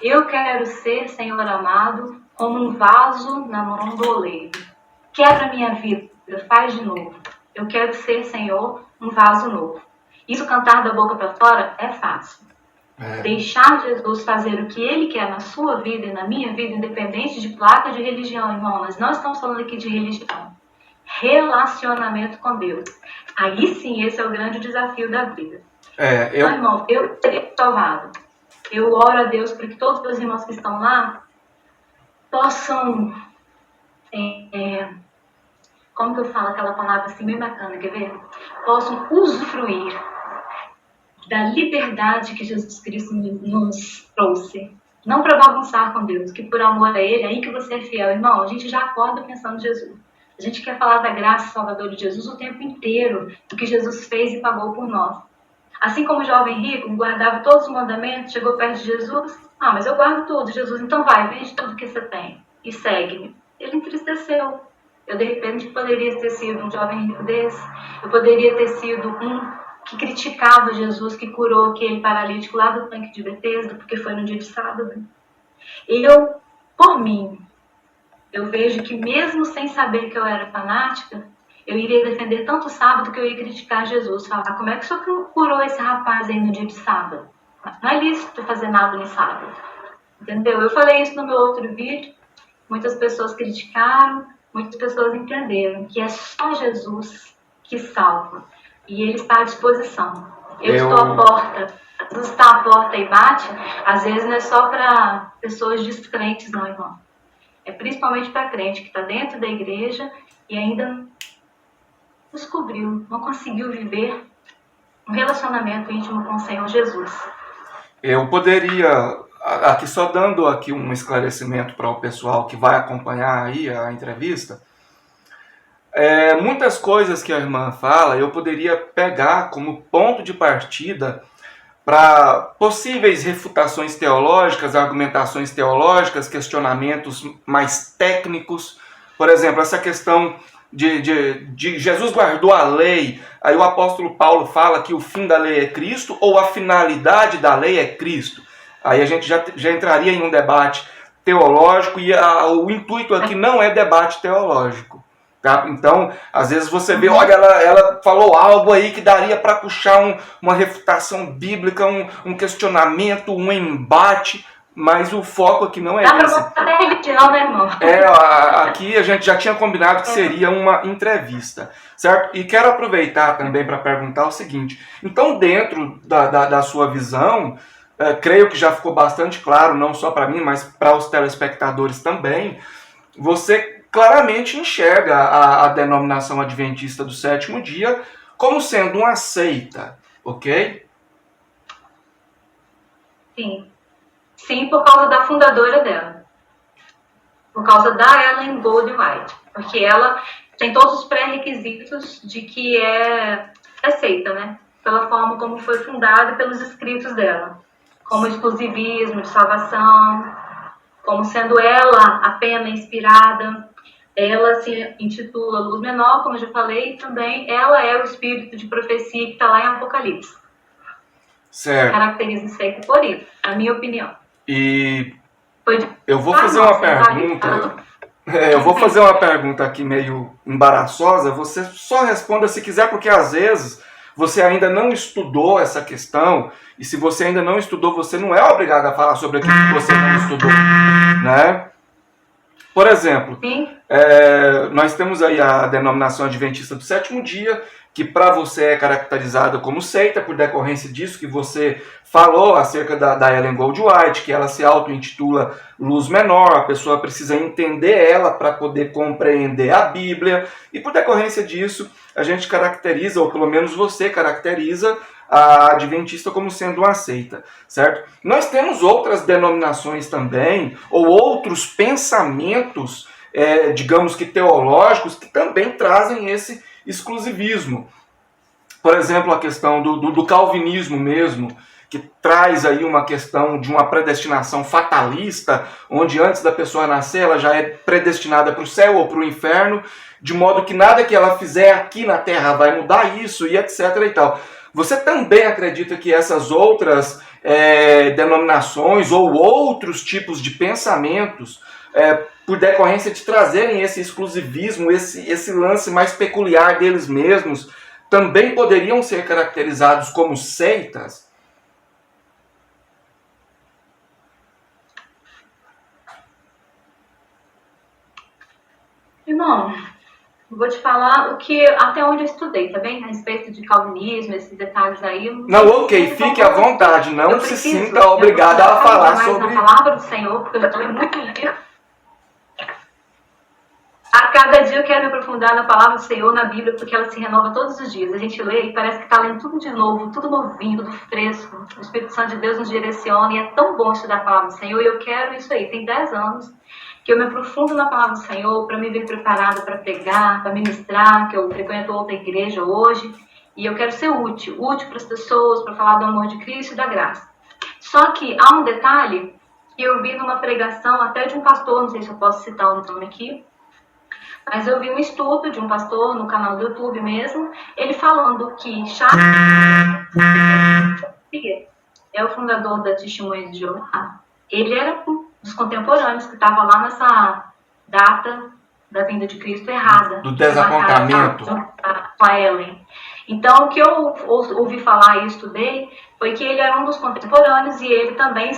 Eu quero ser, Senhor amado, como um vaso na mão do oleiro. Quebra minha vida, faz de novo. Eu quero ser, Senhor, um vaso novo. Isso cantar da boca para fora é fácil. Deixar Jesus fazer o que Ele quer na sua vida e na minha vida, independente de placa de religião, irmão. Nós não estamos falando aqui de religião. Relacionamento com Deus. Aí sim, esse é o grande desafio da vida. Então, irmão, eu teria salvado. Eu oro a Deus para que todos os irmãos que estão lá possam, como que eu falo aquela palavra assim bem bacana, quer ver? Possam usufruir da liberdade que Jesus Cristo nos trouxe. Não para bagunçar com Deus, que por amor a Ele, aí que você é fiel. Irmão, a gente já acorda pensando em Jesus. A gente quer falar da graça salvadora de Jesus o tempo inteiro, do que Jesus fez e pagou por nós. Assim como o jovem rico guardava todos os mandamentos, chegou perto de Jesus, mas eu guardo tudo, Jesus, então vai, vende tudo que você tem e segue-me. Ele entristeceu. Eu, de repente, poderia ter sido um jovem rico desse, eu poderia ter sido um que criticava Jesus, que curou aquele paralítico lá do tanque de Betesda, porque foi no dia de sábado. Eu, por mim, eu vejo que mesmo sem saber que eu era fanática, eu iria defender tanto o sábado que eu ia criticar Jesus, falar, como é que o senhor curou esse rapaz aí no dia de sábado? Não é lícito fazer nada no sábado. Entendeu? Eu falei isso no meu outro vídeo, muitas pessoas criticaram, muitas pessoas entenderam que é só Jesus que salva. E Ele está à disposição. Eu estou à porta. Jesus está à porta e bate. Às vezes não é só para pessoas descrentes, não, irmão. É principalmente para crente que está dentro da igreja e ainda descobriu, não conseguiu viver um relacionamento íntimo com o Senhor Jesus. Eu poderia, aqui só dando aqui um esclarecimento para o pessoal que vai acompanhar aí a entrevista, muitas coisas que a irmã fala eu poderia pegar como ponto de partida para possíveis refutações teológicas, argumentações teológicas, questionamentos mais técnicos. Por exemplo, essa questão de Jesus guardou a lei, aí o apóstolo Paulo fala que o fim da lei é Cristo ou a finalidade da lei é Cristo. Aí a gente já entraria em um debate teológico e o intuito aqui não é debate teológico. Tá? Então, às vezes você vê, olha, ela falou algo aí que daria para puxar uma refutação bíblica, um questionamento, um embate, mas o foco aqui não é esse. Dá para botar até religião, né, irmão? Aqui a gente já tinha combinado que seria uma entrevista, certo? E quero aproveitar também para perguntar o seguinte, então dentro da sua visão, creio que já ficou bastante claro, não só para mim, mas para os telespectadores também, você claramente enxerga a denominação adventista do sétimo dia como sendo uma seita, ok? Sim. Sim, por causa da fundadora dela. Por causa da Ellen Goldwhite. Porque ela tem todos os pré-requisitos de que é seita, né? Pela forma como foi fundada e pelos escritos dela. Como exclusivismo de salvação, como sendo ela apenas inspirada. Ela se intitula Luz Menor, como eu já falei, e também ela é o espírito de profecia que está lá em Apocalipse. Certo. Caracteriza seita por isso, a minha opinião. E eu vou fazer uma pergunta. Eu vou fazer uma pergunta aqui meio embaraçosa. Você só responda se quiser, porque às vezes você ainda não estudou essa questão. E se você ainda não estudou, você não é obrigado a falar sobre aquilo que você não estudou, né? Por exemplo, nós temos aí a denominação adventista do sétimo dia, que para você é caracterizada como seita, por decorrência disso que você falou acerca da Ellen Goldwhite, que ela se auto-intitula Luz Menor, a pessoa precisa entender ela para poder compreender a Bíblia, e por decorrência disso, a gente caracteriza, ou pelo menos você caracteriza, a adventista como sendo uma seita, certo? Nós temos outras denominações também, ou outros pensamentos, digamos que teológicos, que também trazem esse exclusivismo. Por exemplo, a questão do calvinismo mesmo, que traz aí uma questão de uma predestinação fatalista, onde antes da pessoa nascer ela já é predestinada para o céu ou para o inferno, de modo que nada que ela fizer aqui na Terra vai mudar isso, e etc. e tal. Você também acredita que essas outras denominações ou outros tipos de pensamentos, por decorrência de trazerem esse exclusivismo, esse lance mais peculiar deles mesmos, também poderiam ser caracterizados como seitas? Irmão, vou te falar até onde eu estudei, tá bem? A respeito de calvinismo, esses detalhes aí. Não, ok, fique à vontade, não se sinta obrigada a falar sobre... na palavra do Senhor, porque eu estou muito livre. A cada dia eu quero me aprofundar na palavra do Senhor, na Bíblia, porque ela se renova todos os dias. A gente lê e parece que está lendo tudo de novo, tudo novinho, tudo fresco. O Espírito Santo de Deus nos direciona e é tão bom estudar a palavra do Senhor. E eu quero isso aí. Tem 10 anos que eu me aprofundo na palavra do Senhor para me ver preparada para pregar, para ministrar, que eu frequento outra igreja hoje. E eu quero ser útil para as pessoas, para falar do amor de Cristo e da graça. Só que há um detalhe que eu vi numa pregação até de um pastor, não sei se eu posso citar o nome aqui, mas eu vi um estudo de um pastor no canal do YouTube mesmo, ele falando que Charles é o fundador da Testemunhas de Jeová. Ele era um dos contemporâneos que estava lá nessa data da vinda de Cristo errada. Do desapontamento. Com a Ellen. Então, o que eu ouvi falar e estudei foi que ele era um dos contemporâneos e ele também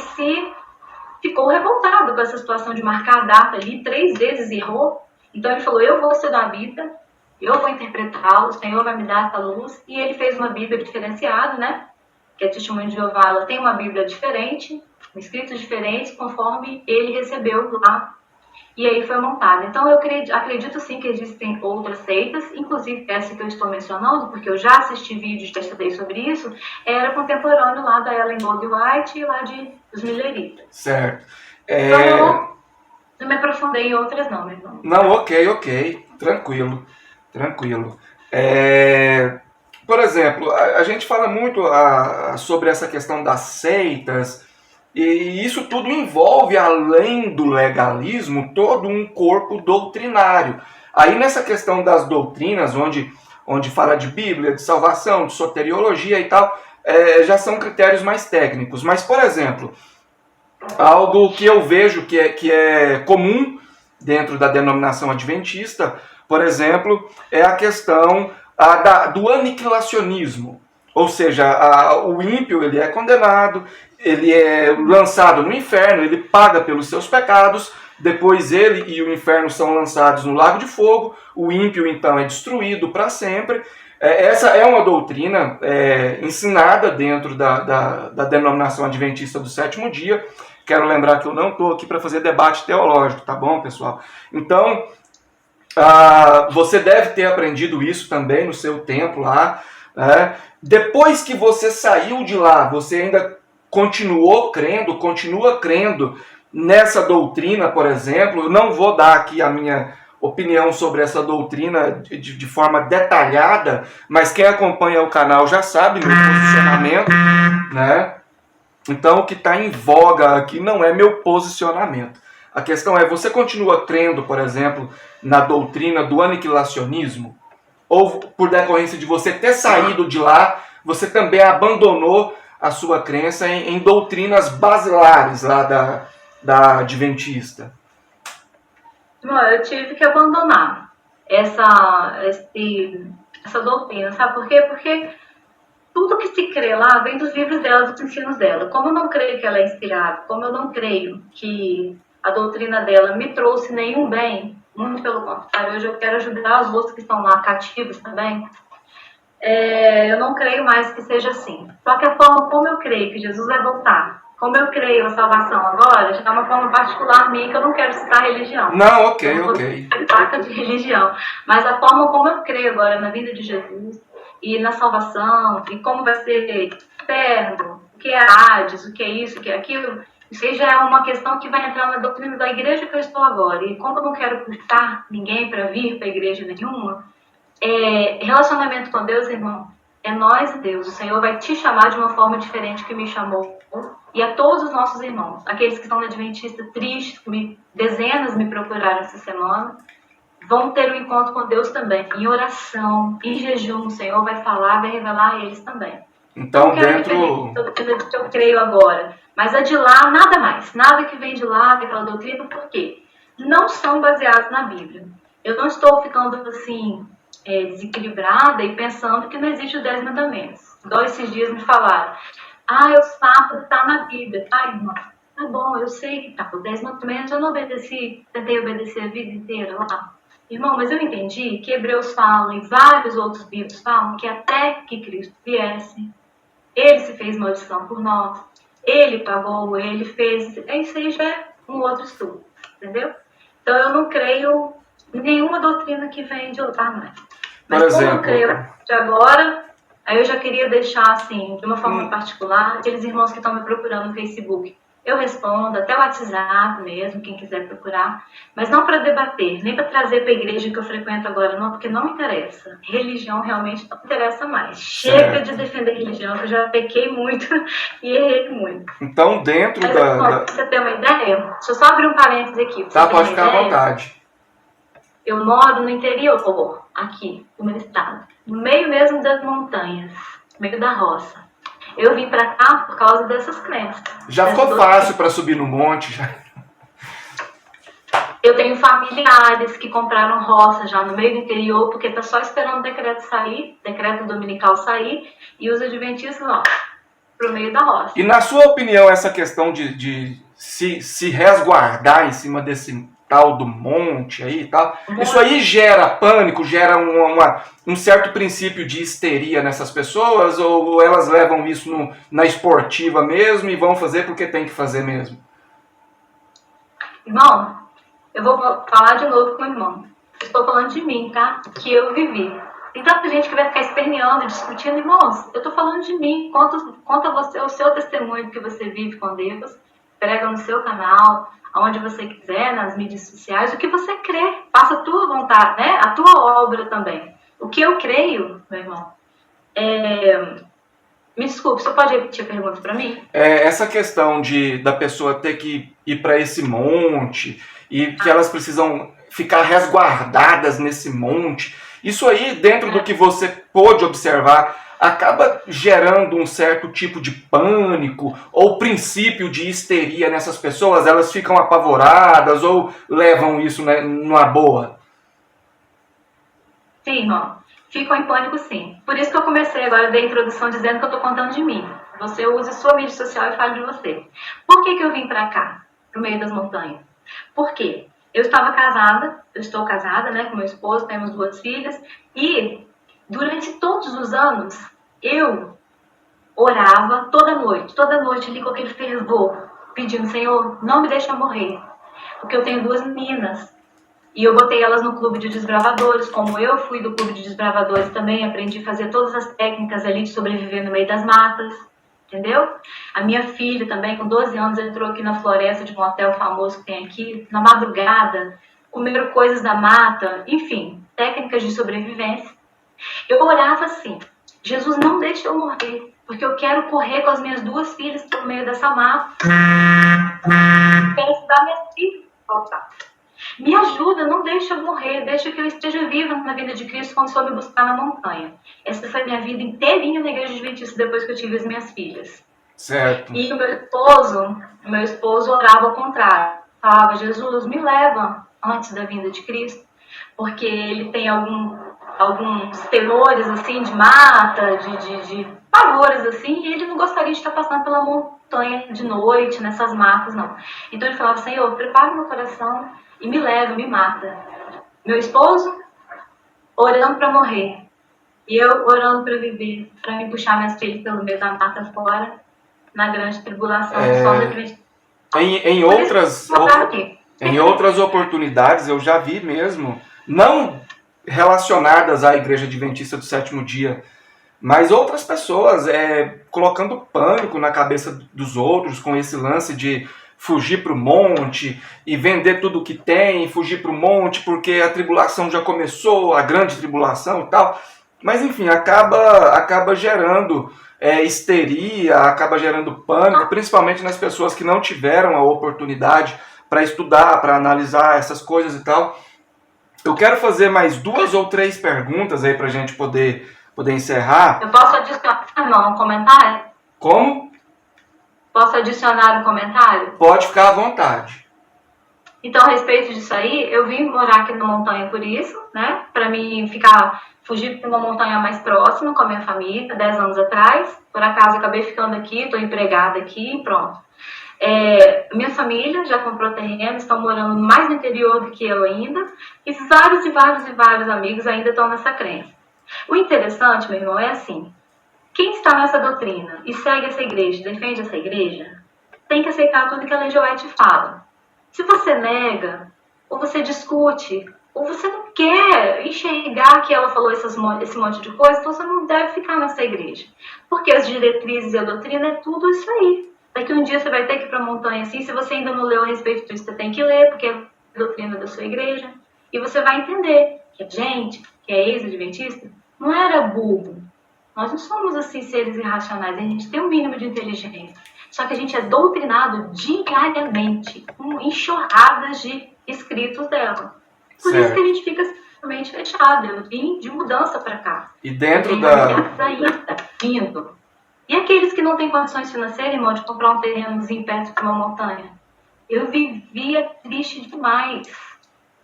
ficou revoltado com essa situação de marcar a data ali, 3 vezes errou. Então ele falou, eu vou estudar a Bíblia, eu vou interpretá-la, o Senhor vai me dar essa luz. E ele fez uma Bíblia diferenciada, né? Que a Testemunha de Jeová, ela tem uma Bíblia diferente, com escritos diferentes, conforme ele recebeu lá. E aí foi montada. Então eu acredito sim que existem outras seitas, inclusive essa que eu estou mencionando, porque eu já assisti vídeos, já estudei sobre isso, era contemporâneo lá da Ellen Goldwhite e lá dos Milleritas. Certo. Então, não me aprofundei em outras não, meu irmão. Não, ok. Tranquilo. Por exemplo, a gente fala muito sobre essa questão das seitas, e isso tudo envolve, além do legalismo, todo um corpo doutrinário. Aí nessa questão das doutrinas, onde fala de Bíblia, de salvação, de soteriologia e tal, já são critérios mais técnicos. Mas, por exemplo, algo que eu vejo que é comum dentro da denominação adventista, por exemplo, é a questão do aniquilacionismo. Ou seja, o ímpio ele é condenado, ele é lançado no inferno, ele paga pelos seus pecados, depois ele e o inferno são lançados no lago de fogo, o ímpio então é destruído para sempre, Essa é uma doutrina ensinada dentro da denominação adventista do sétimo dia. Quero lembrar que eu não estou aqui para fazer debate teológico, tá bom, pessoal? Então, você deve ter aprendido isso também no seu tempo lá. Depois que você saiu de lá, você ainda continua crendo nessa doutrina, por exemplo. Eu não vou dar aqui a minha opinião sobre essa doutrina de forma detalhada, mas quem acompanha o canal já sabe meu posicionamento, né? Então o que está em voga aqui não é meu posicionamento. A questão é, você continua crendo, por exemplo, na doutrina do aniquilacionismo? Ou por decorrência de você ter saído de lá, você também abandonou a sua crença em doutrinas basilares lá da adventista? Bom, eu tive que abandonar essa doutrina, sabe por quê? Porque tudo que se crê lá vem dos livros dela, dos ensinos dela. Como eu não creio que ela é inspirada, como eu não creio que a doutrina dela me trouxe nenhum bem, muito pelo contrário, hoje eu quero ajudar os outros que estão lá cativos também, eu não creio mais que seja assim. Só que a forma como eu creio que Jesus vai voltar, como eu creio a salvação agora, já é uma forma particular minha, que eu não quero citar religião. Não, ok. Placa de religião. Mas a forma como eu creio agora na vida de Jesus e na salvação, e como vai ser inferno, o que é Hades, o que é isso, o que é aquilo, isso aí já é uma questão que vai entrar na doutrina da igreja que eu estou agora. E como eu não quero custar ninguém para vir para a igreja nenhuma, relacionamento com Deus, irmão, é nós e Deus. O Senhor vai te chamar de uma forma diferente que me chamou. E a todos os nossos irmãos, aqueles que estão na Adventista tristes, dezenas me procuraram essa semana, vão ter um encontro com Deus também, em oração, em jejum. O Senhor vai falar, vai revelar a eles também. Então, eu creio agora. Mas a de lá, nada mais. Nada que vem de lá, daquela doutrina, por quê? Não são baseados na Bíblia. Eu não estou ficando assim, desequilibrada e pensando que não existe os 10 mandamentos. Igual esses dias me falaram. O sábado está na Bíblia. Irmão, tá bom, eu sei que tá. Os 10 mandamentos eu não obedeci, tentei obedecer a vida inteira lá. Irmão, mas eu entendi que Hebreus fala, e vários outros livros falam, que até que Cristo viesse, ele se fez maldição por nós, ele pagou, ele fez. Isso aí já é um outro estudo, entendeu? Então eu não creio em nenhuma doutrina que vem de outra mais. Mas como eu creio de agora, aí eu já queria deixar assim, de uma forma particular, aqueles irmãos que estão me procurando no Facebook. Eu respondo, até o WhatsApp mesmo, quem quiser procurar, mas não para debater, nem para trazer para a igreja que eu frequento agora, não, porque não me interessa. Religião realmente não me interessa mais. Chega de defender religião, que eu já pequei muito e errei muito. Então, dentro Pra você ter uma ideia, deixa eu só abrir um parênteses aqui. Tá, pode ficar à vontade. Eu moro no interior, aqui, no meu estado, no meio mesmo das montanhas, no meio da roça. Eu vim pra cá por causa dessas crenças. Já ficou fácil para subir no monte? Já. Eu tenho familiares que compraram roça já no meio do interior, porque tá só esperando o decreto sair, decreto dominical sair, e os adventistas vão pro meio da roça. E na sua opinião, essa questão de se resguardar em cima desse tal do monte aí e tal, isso aí gera pânico, gera um certo princípio de histeria nessas pessoas, ou elas levam isso na esportiva mesmo e vão fazer porque tem que fazer mesmo? Irmão, eu vou falar de novo com o irmão. Estou falando de mim, tá? Que eu vivi. Tem tanta gente que vai ficar esperneando, discutindo. Irmãos, eu estou falando de mim. Conta você o seu testemunho que você vive com Deus. Prega no seu canal, aonde você quiser, nas mídias sociais, o que você crê. Faça a tua vontade, né? A tua obra também. O que eu creio, meu irmão, me desculpe, você pode repetir a pergunta para mim? Essa questão da pessoa ter que ir para esse monte e que elas precisam ficar resguardadas nesse monte, isso aí, dentro do que você pôde observar, acaba gerando um certo tipo de pânico ou princípio de histeria nessas pessoas? Elas ficam apavoradas ou levam isso numa boa? Sim, irmão. Ficam em pânico, sim. Por isso que eu comecei agora da introdução dizendo que eu estou contando de mim. Você usa sua mídia social e fala de você. Por que eu vim para cá, pro meio das montanhas? Por quê? Eu estou casada, né, com meu esposo, temos 2 filhas, e Durante todos os anos, eu orava toda noite ali com aquele fervor, pedindo, Senhor, não me deixa morrer, porque eu tenho 2 meninas, e eu botei elas no clube de desbravadores, como eu fui do clube de desbravadores também, aprendi a fazer todas as técnicas ali de sobreviver no meio das matas, entendeu? A minha filha também, com 12 anos, entrou aqui na floresta de um hotel famoso que tem aqui, na madrugada, comeram coisas da mata, enfim, técnicas de sobrevivência. Eu orava assim, Jesus, não deixa eu morrer, porque eu quero correr com as minhas 2 filhas pelo meio dessa mata. Quero estudar minhas filhas. Me ajuda, não deixa eu morrer, deixa que eu esteja viva na vida de Cristo quando for me buscar na montanha. Essa foi minha vida inteirinha na igreja adventista depois que eu tive as minhas filhas. Certo. E o meu esposo orava ao contrário. Falava, Jesus, me leva antes da vinda de Cristo, porque ele tem alguns temores, assim, de mata, de pavores, assim, e ele não gostaria de estar passando pela montanha de noite, nessas matas, não. Então ele falava, Senhor, prepara meu coração e me leva, me mata. Meu esposo orando para morrer, e eu orando para viver, para me puxar minhas filhas pelo meio da mata fora, na grande tribulação, só de acreditar. Em outras oportunidades eu já vi mesmo, não relacionadas à Igreja Adventista do Sétimo Dia, mas outras pessoas colocando pânico na cabeça dos outros com esse lance de fugir para o monte e vender tudo o que tem, fugir para o monte porque a tribulação já começou, a grande tribulação e tal. Mas enfim, acaba gerando histeria, acaba gerando pânico, principalmente nas pessoas que não tiveram a oportunidade para estudar, para analisar essas coisas e tal. Eu quero fazer mais 2 ou 3 perguntas aí para a gente poder encerrar. Eu posso adicionar um comentário? Como? Posso adicionar um comentário? Pode ficar à vontade. Então, a respeito disso aí, eu vim morar aqui na montanha por isso, né? Para mim fugir para uma montanha mais próxima com a minha família, 10 anos atrás. Por acaso, acabei ficando aqui, estou empregada aqui, pronto. Minha família já comprou terreno, estão morando mais no interior do que eu ainda, e vários amigos ainda estão nessa crença. O interessante, meu irmão, é assim, quem está nessa doutrina e segue essa igreja, defende essa igreja, tem que aceitar tudo que a Ellen G. White fala. Se você nega, ou você discute, ou você não quer enxergar que ela falou esse monte de coisa, então você não deve ficar nessa igreja. Porque as diretrizes e a doutrina é tudo isso aí. Daqui um dia você vai ter que ir para a montanha assim, se você ainda não leu a respeito disso, você tem que ler, porque é a doutrina da sua igreja. E você vai entender que a gente, que é ex-adventista, não era burro. Nós não somos assim seres irracionais, a gente tem um mínimo de inteligência. Só que a gente é doutrinado diariamente, com enxurradas de escritos dela. Por isso que a gente fica simplesmente fechado. Eu vim de mudança para cá. E dentro vindo. E aqueles que não têm condições financeiras, irmão, de comprar um terrenozinho perto de uma montanha? Eu vivia triste demais.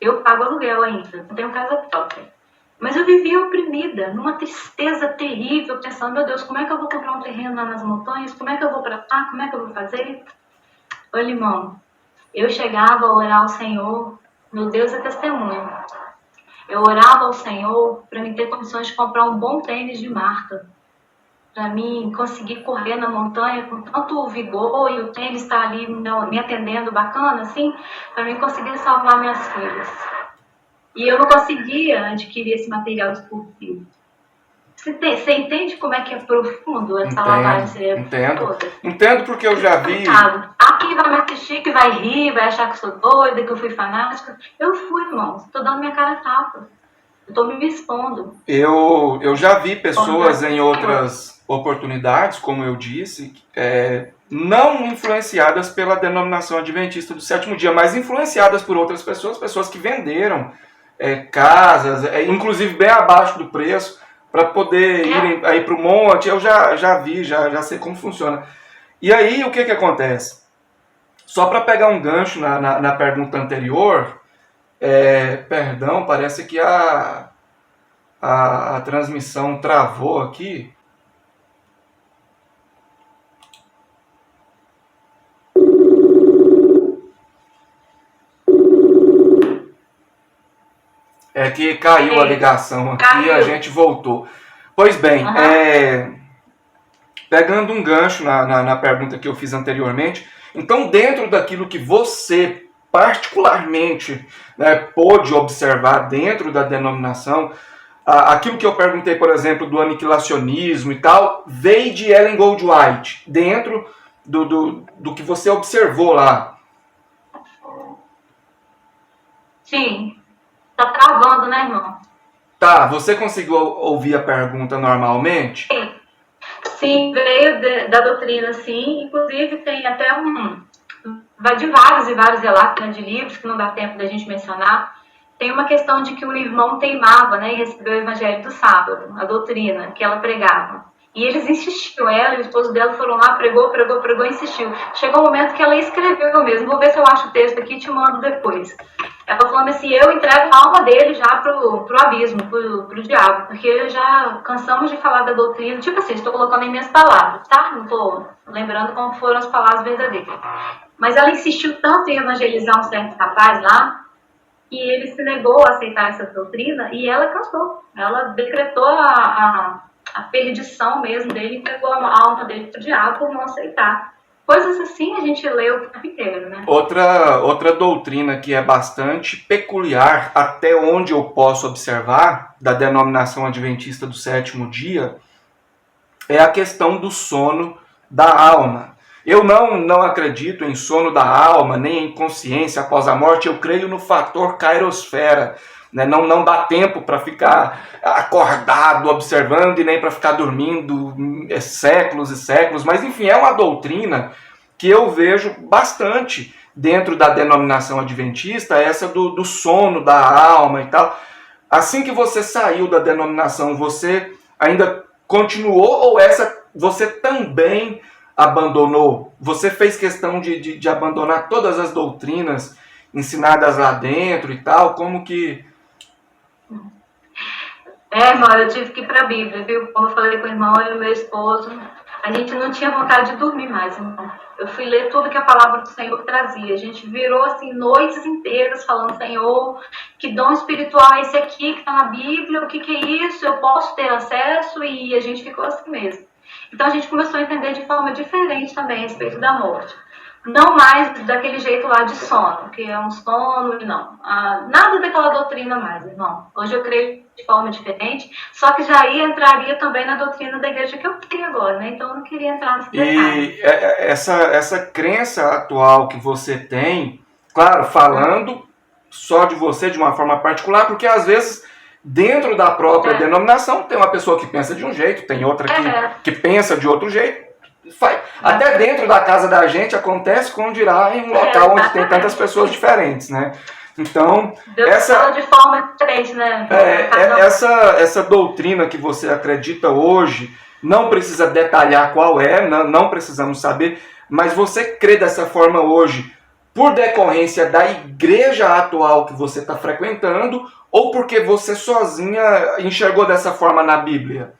Eu pago aluguel ainda, não tenho casa própria. Mas eu vivia oprimida, numa tristeza terrível, pensando, meu Deus, como é que eu vou comprar um terreno lá nas montanhas? Como é que eu vou para lá? Como é que eu vou fazer? Olha, irmão, eu chegava a orar ao Senhor, meu Deus é testemunho. Eu orava ao Senhor para me ter condições de comprar um bom tênis de marca. Para mim conseguir correr na montanha com tanto vigor e o tênis está ali me atendendo bacana, assim, para mim conseguir salvar minhas filhas. E eu não conseguia adquirir esse material esportivo. Você entende como é que é profundo essa lavagem cerebral toda? Entendo porque eu já vi... Aqui vai me assistir, que vai rir, vai achar que eu sou doida, que eu fui fanática. Eu fui, irmão. Estou dando minha cara a tapa. Eu estou me expondo. Eu já vi pessoas em outras oportunidades, como eu disse, não influenciadas pela denominação adventista do sétimo dia, mas influenciadas por outras pessoas que venderam casas, inclusive bem abaixo do preço, para poder irem aí para o monte. Eu já vi, já sei como funciona. E aí, o que acontece? Só para pegar um gancho na pergunta anterior, perdão, parece que a transmissão travou aqui. É que caiu a ligação aqui e a gente voltou. Pois bem, pegando um gancho na pergunta que eu fiz anteriormente, então dentro daquilo que você particularmente, né, pôde observar dentro da denominação, aquilo que eu perguntei, por exemplo, do aniquilacionismo e tal, veio de Ellen Goldwhite, dentro do que você observou lá. Sim. Tá travando, né, irmão? Tá, você conseguiu ouvir a pergunta normalmente? Sim, veio da doutrina, sim. Inclusive tem até vai de vários e vários relatos, né, de livros que não dá tempo da gente mencionar. Tem uma questão de que o irmão teimava, né, e recebeu o evangelho do sábado, a doutrina que ela pregava. E eles insistiram, ela e o esposo dela foram lá, pregou, e insistiu. Chegou um momento que ela escreveu mesmo, vou ver se eu acho o texto aqui e te mando depois. Ela falou assim, eu entrego a alma dele já pro abismo, pro diabo, porque já cansamos de falar da doutrina, tipo assim, estou colocando em minhas palavras, tá? Não estou lembrando como foram as palavras verdadeiras. Mas ela insistiu tanto em evangelizar um certo rapaz lá, que ele se negou a aceitar essa doutrina e ela cansou. Ela decretou a perdição mesmo dele, entregou a alma dele pro diabo por não aceitar. Coisas assim a gente lê o tempo inteiro, né? Outra doutrina que é bastante peculiar, até onde eu posso observar, da denominação adventista do sétimo dia, é a questão do sono da alma. Eu não acredito em sono da alma, nem em consciência após a morte, eu creio no fator kairosfera. Né? Não dá tempo para ficar acordado, observando, e nem para ficar dormindo séculos e séculos, mas enfim, é uma doutrina que eu vejo bastante dentro da denominação adventista, essa do sono da alma e tal. Assim que você saiu da denominação, você ainda continuou ou essa você também abandonou? Você fez questão de abandonar todas as doutrinas ensinadas lá dentro e tal? Como que... Irmão, eu tive que ir para a Bíblia, viu? Como eu falei com o irmão e o meu esposo, a gente não tinha vontade de dormir mais, irmão. Eu fui ler tudo que a palavra do Senhor trazia. A gente virou, assim, noites inteiras falando, Senhor, que dom espiritual é esse aqui que está na Bíblia? O que é isso? Eu posso ter acesso? E a gente ficou assim mesmo. Então a gente começou a entender de forma diferente também a respeito da morte. Não mais daquele jeito lá de sono, que é um sono, não. Nada daquela doutrina mais, irmão. Hoje eu creio de forma diferente, só que já entraria também na doutrina da igreja que eu creio agora, né? Então eu não queria entrar nesse detalhe. E essa crença atual que você tem, claro, falando só de você de uma forma particular, porque às vezes dentro da própria denominação tem uma pessoa que pensa de um jeito, tem outra que pensa de outro jeito. Até dentro da casa da gente acontece, como dirá, em um local onde tem tantas pessoas diferentes, né? Então, Deus fala de forma diferente, né? Essa doutrina que você acredita hoje, não precisa detalhar qual é, não precisamos saber, mas você crê dessa forma hoje por decorrência da igreja atual que você está frequentando ou porque você sozinha enxergou dessa forma na Bíblia?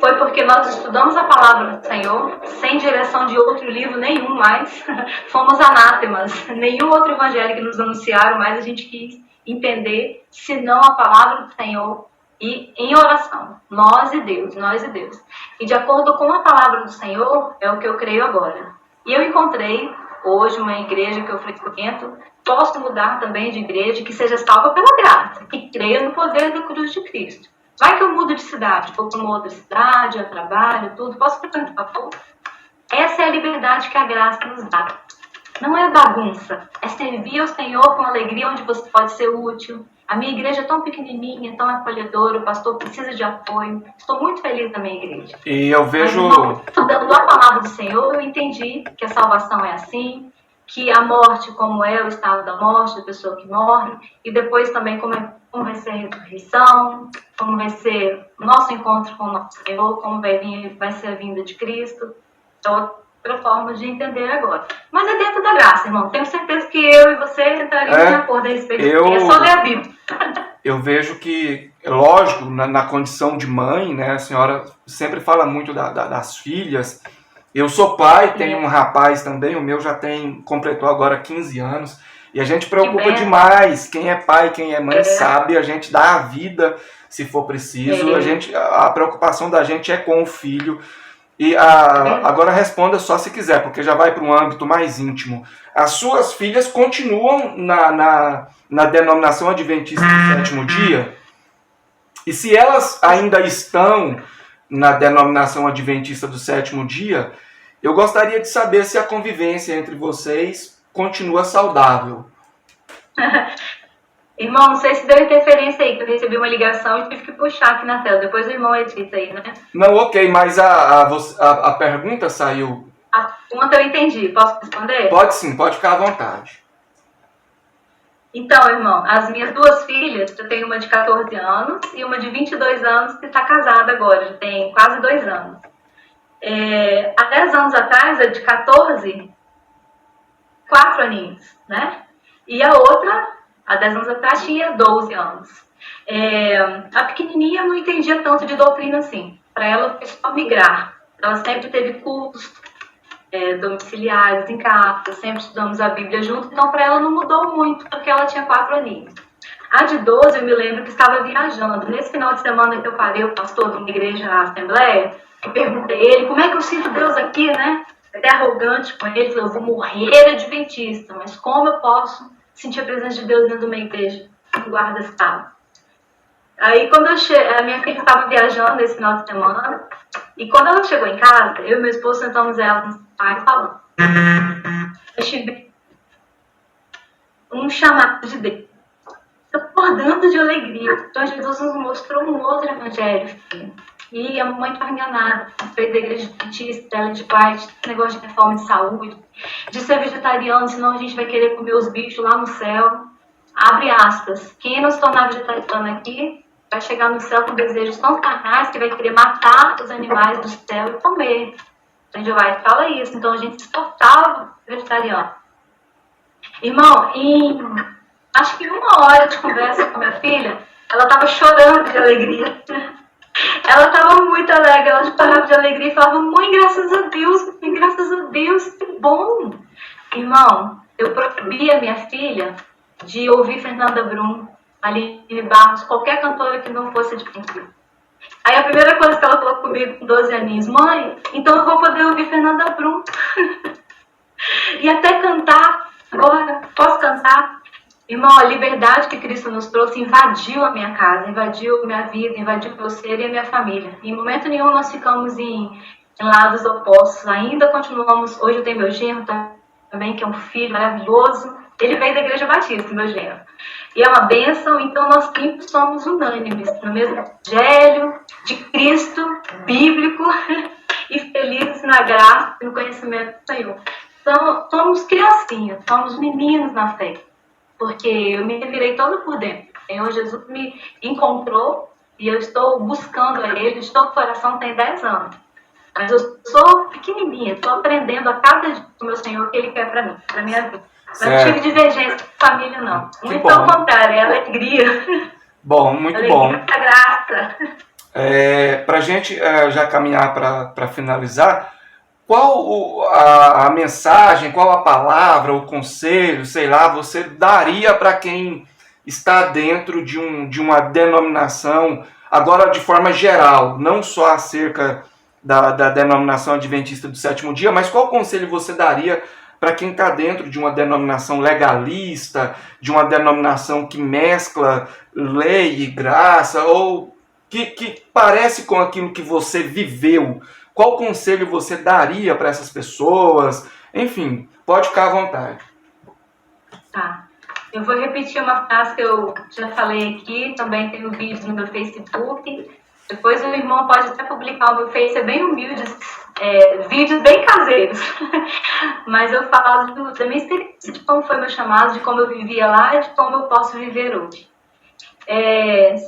Foi porque nós estudamos a palavra do Senhor, sem direção de outro livro nenhum mais. Fomos anátemas. Nenhum outro evangelho que nos anunciaram, mas a gente quis entender, senão a palavra do Senhor e em oração. Nós e Deus, nós e Deus. E de acordo com a palavra do Senhor, é o que eu creio agora. E eu encontrei hoje uma igreja que eu frequento, posso mudar também de igreja, que seja salva pela graça, que creia no poder da cruz de Cristo. Vai que eu mudo de cidade, vou para uma outra cidade, eu trabalho, tudo, posso frequentar pouco? Essa é a liberdade que a graça nos dá. Não é bagunça, é servir ao Senhor com alegria onde você pode ser útil. A minha igreja é tão pequenininha, tão acolhedora, o pastor precisa de apoio. Estou muito feliz na minha igreja. E eu vejo... Estudando a palavra do Senhor, eu entendi que a salvação é assim, que a morte, como é o estado da morte, da pessoa que morre, e depois também como vai ser a ressurreição, como vai ser o nosso encontro com o nosso Senhor, como vai ser a vinda de Cristo. É outra forma de entender agora. Mas é dentro da graça, irmão. Tenho certeza que eu e você entraríamos de acordo a respeito disso. É só ler a Bíblia. Eu vejo que, lógico, na condição de mãe, né, a senhora sempre fala muito das filhas. Eu sou pai, tenho um rapaz também, o meu já completou agora 15 anos. E a gente preocupa bem. demais. Quem é pai, quem é mãe sabe, a gente dá a vida se for preciso. A preocupação da gente é com o filho. E agora responda só se quiser, porque já vai para um âmbito mais íntimo. As suas filhas continuam na denominação adventista do sétimo dia? E se elas ainda estão na denominação adventista do sétimo dia, eu gostaria de saber se a convivência entre vocês continua saudável. Irmão, não sei se deu interferência aí, que eu recebi uma ligação e tive que puxar aqui na tela. Depois o irmão edita aí, né? Não, ok, mas a pergunta saiu... A pergunta eu entendi. Posso responder? Pode sim, pode ficar à vontade. Então, irmão, as minhas duas filhas, eu tenho uma de 14 anos e uma de 22 anos que está casada agora, já tem quase 2 anos. Há 10 anos atrás, a de 14, 4 aninhos, né? E a outra, há 10 anos atrás, tinha 12 anos. A pequenininha não entendia tanto de doutrina assim. Para ela, foi só migrar. Ela sempre teve cultos domiciliares em casa, sempre estudamos a Bíblia junto, então para ela não mudou muito, porque ela tinha 4 aninhos. A de 12, eu me lembro que estava viajando. Nesse final de semana que eu parei o pastor de uma igreja na Assembleia, e perguntei a ele como é que eu sinto Deus aqui, né? Até arrogante com ele, falei, eu vou morrer adventista, mas como eu posso sentir a presença de Deus dentro de uma igreja que guarda estado? Aí quando a minha filha estava viajando nesse final de semana, e quando ela chegou em casa, eu e meu esposo sentamos ela no sofá e falando. Eu tive um chamado de Deus. Acordando de alegria. Então Jesus nos mostrou um outro evangelho, filho. E a mamãe estava enganada. Fez da igreja adventista, ela de parte, negócio de reforma de saúde, de ser vegetariano, senão a gente vai querer comer os bichos lá no céu. Abre aspas. Quem não se tornar vegetariano aqui vai chegar no céu com desejos tão carnais que vai querer matar os animais do céu e comer. Então já vai fala isso. Então a gente se tornava vegetariano. Irmão, acho que 1 hora de conversa com minha filha, ela estava chorando de alegria. Ela estava muito alegre, ela chorava de alegria e falava, mãe, graças a Deus, que bom. Irmão, eu proibi a minha filha de ouvir Fernanda Brum, Aline Barros, qualquer cantora que não fosse adventista. Aí a primeira coisa que ela falou comigo com 12 aninhos, mãe, então eu vou poder ouvir Fernanda Brum. E até cantar, agora, posso cantar? Irmão, a liberdade que Cristo nos trouxe invadiu a minha casa, invadiu minha vida, invadiu meu ser e a minha família. Em momento nenhum nós ficamos em lados opostos. Ainda continuamos, hoje eu tenho meu genro também, que é um filho maravilhoso. Ele veio da Igreja Batista, meu genro. E é uma bênção, então nós sempre somos unânimes no mesmo evangelho de Cristo, bíblico, e felizes na graça e no conhecimento do Senhor. Então, somos criancinhas, somos meninos na fé. Porque eu me revirei toda por dentro. O Senhor Jesus me encontrou e eu estou buscando a Ele. Estou com o coração, tem 10 anos. Mas eu sou pequenininha, estou aprendendo a cada dia do meu Senhor o que Ele quer para mim, para minha vida. Mas não tive divergência com família, não. Muito pelo contrário, é alegria. Bom, muito alegria, bom. Muita graça. Para a gente já caminhar para finalizar, qual a mensagem, qual a palavra, o conselho, sei lá, você daria para quem está dentro de uma denominação, agora de forma geral, não só acerca da denominação adventista do sétimo dia, mas qual conselho você daria para quem está dentro de uma denominação legalista, de uma denominação que mescla lei e graça, ou que parece com aquilo que você viveu? Qual conselho você daria para essas pessoas? Enfim, pode ficar à vontade. Tá. Eu vou repetir uma frase que eu já falei aqui, também tem um vídeo no meu Facebook. Depois o irmão pode até publicar o meu Face, é bem humilde, vídeos bem caseiros. Mas eu falo da minha experiência, de como foi meu chamado, de como eu vivia lá e de como eu posso viver hoje.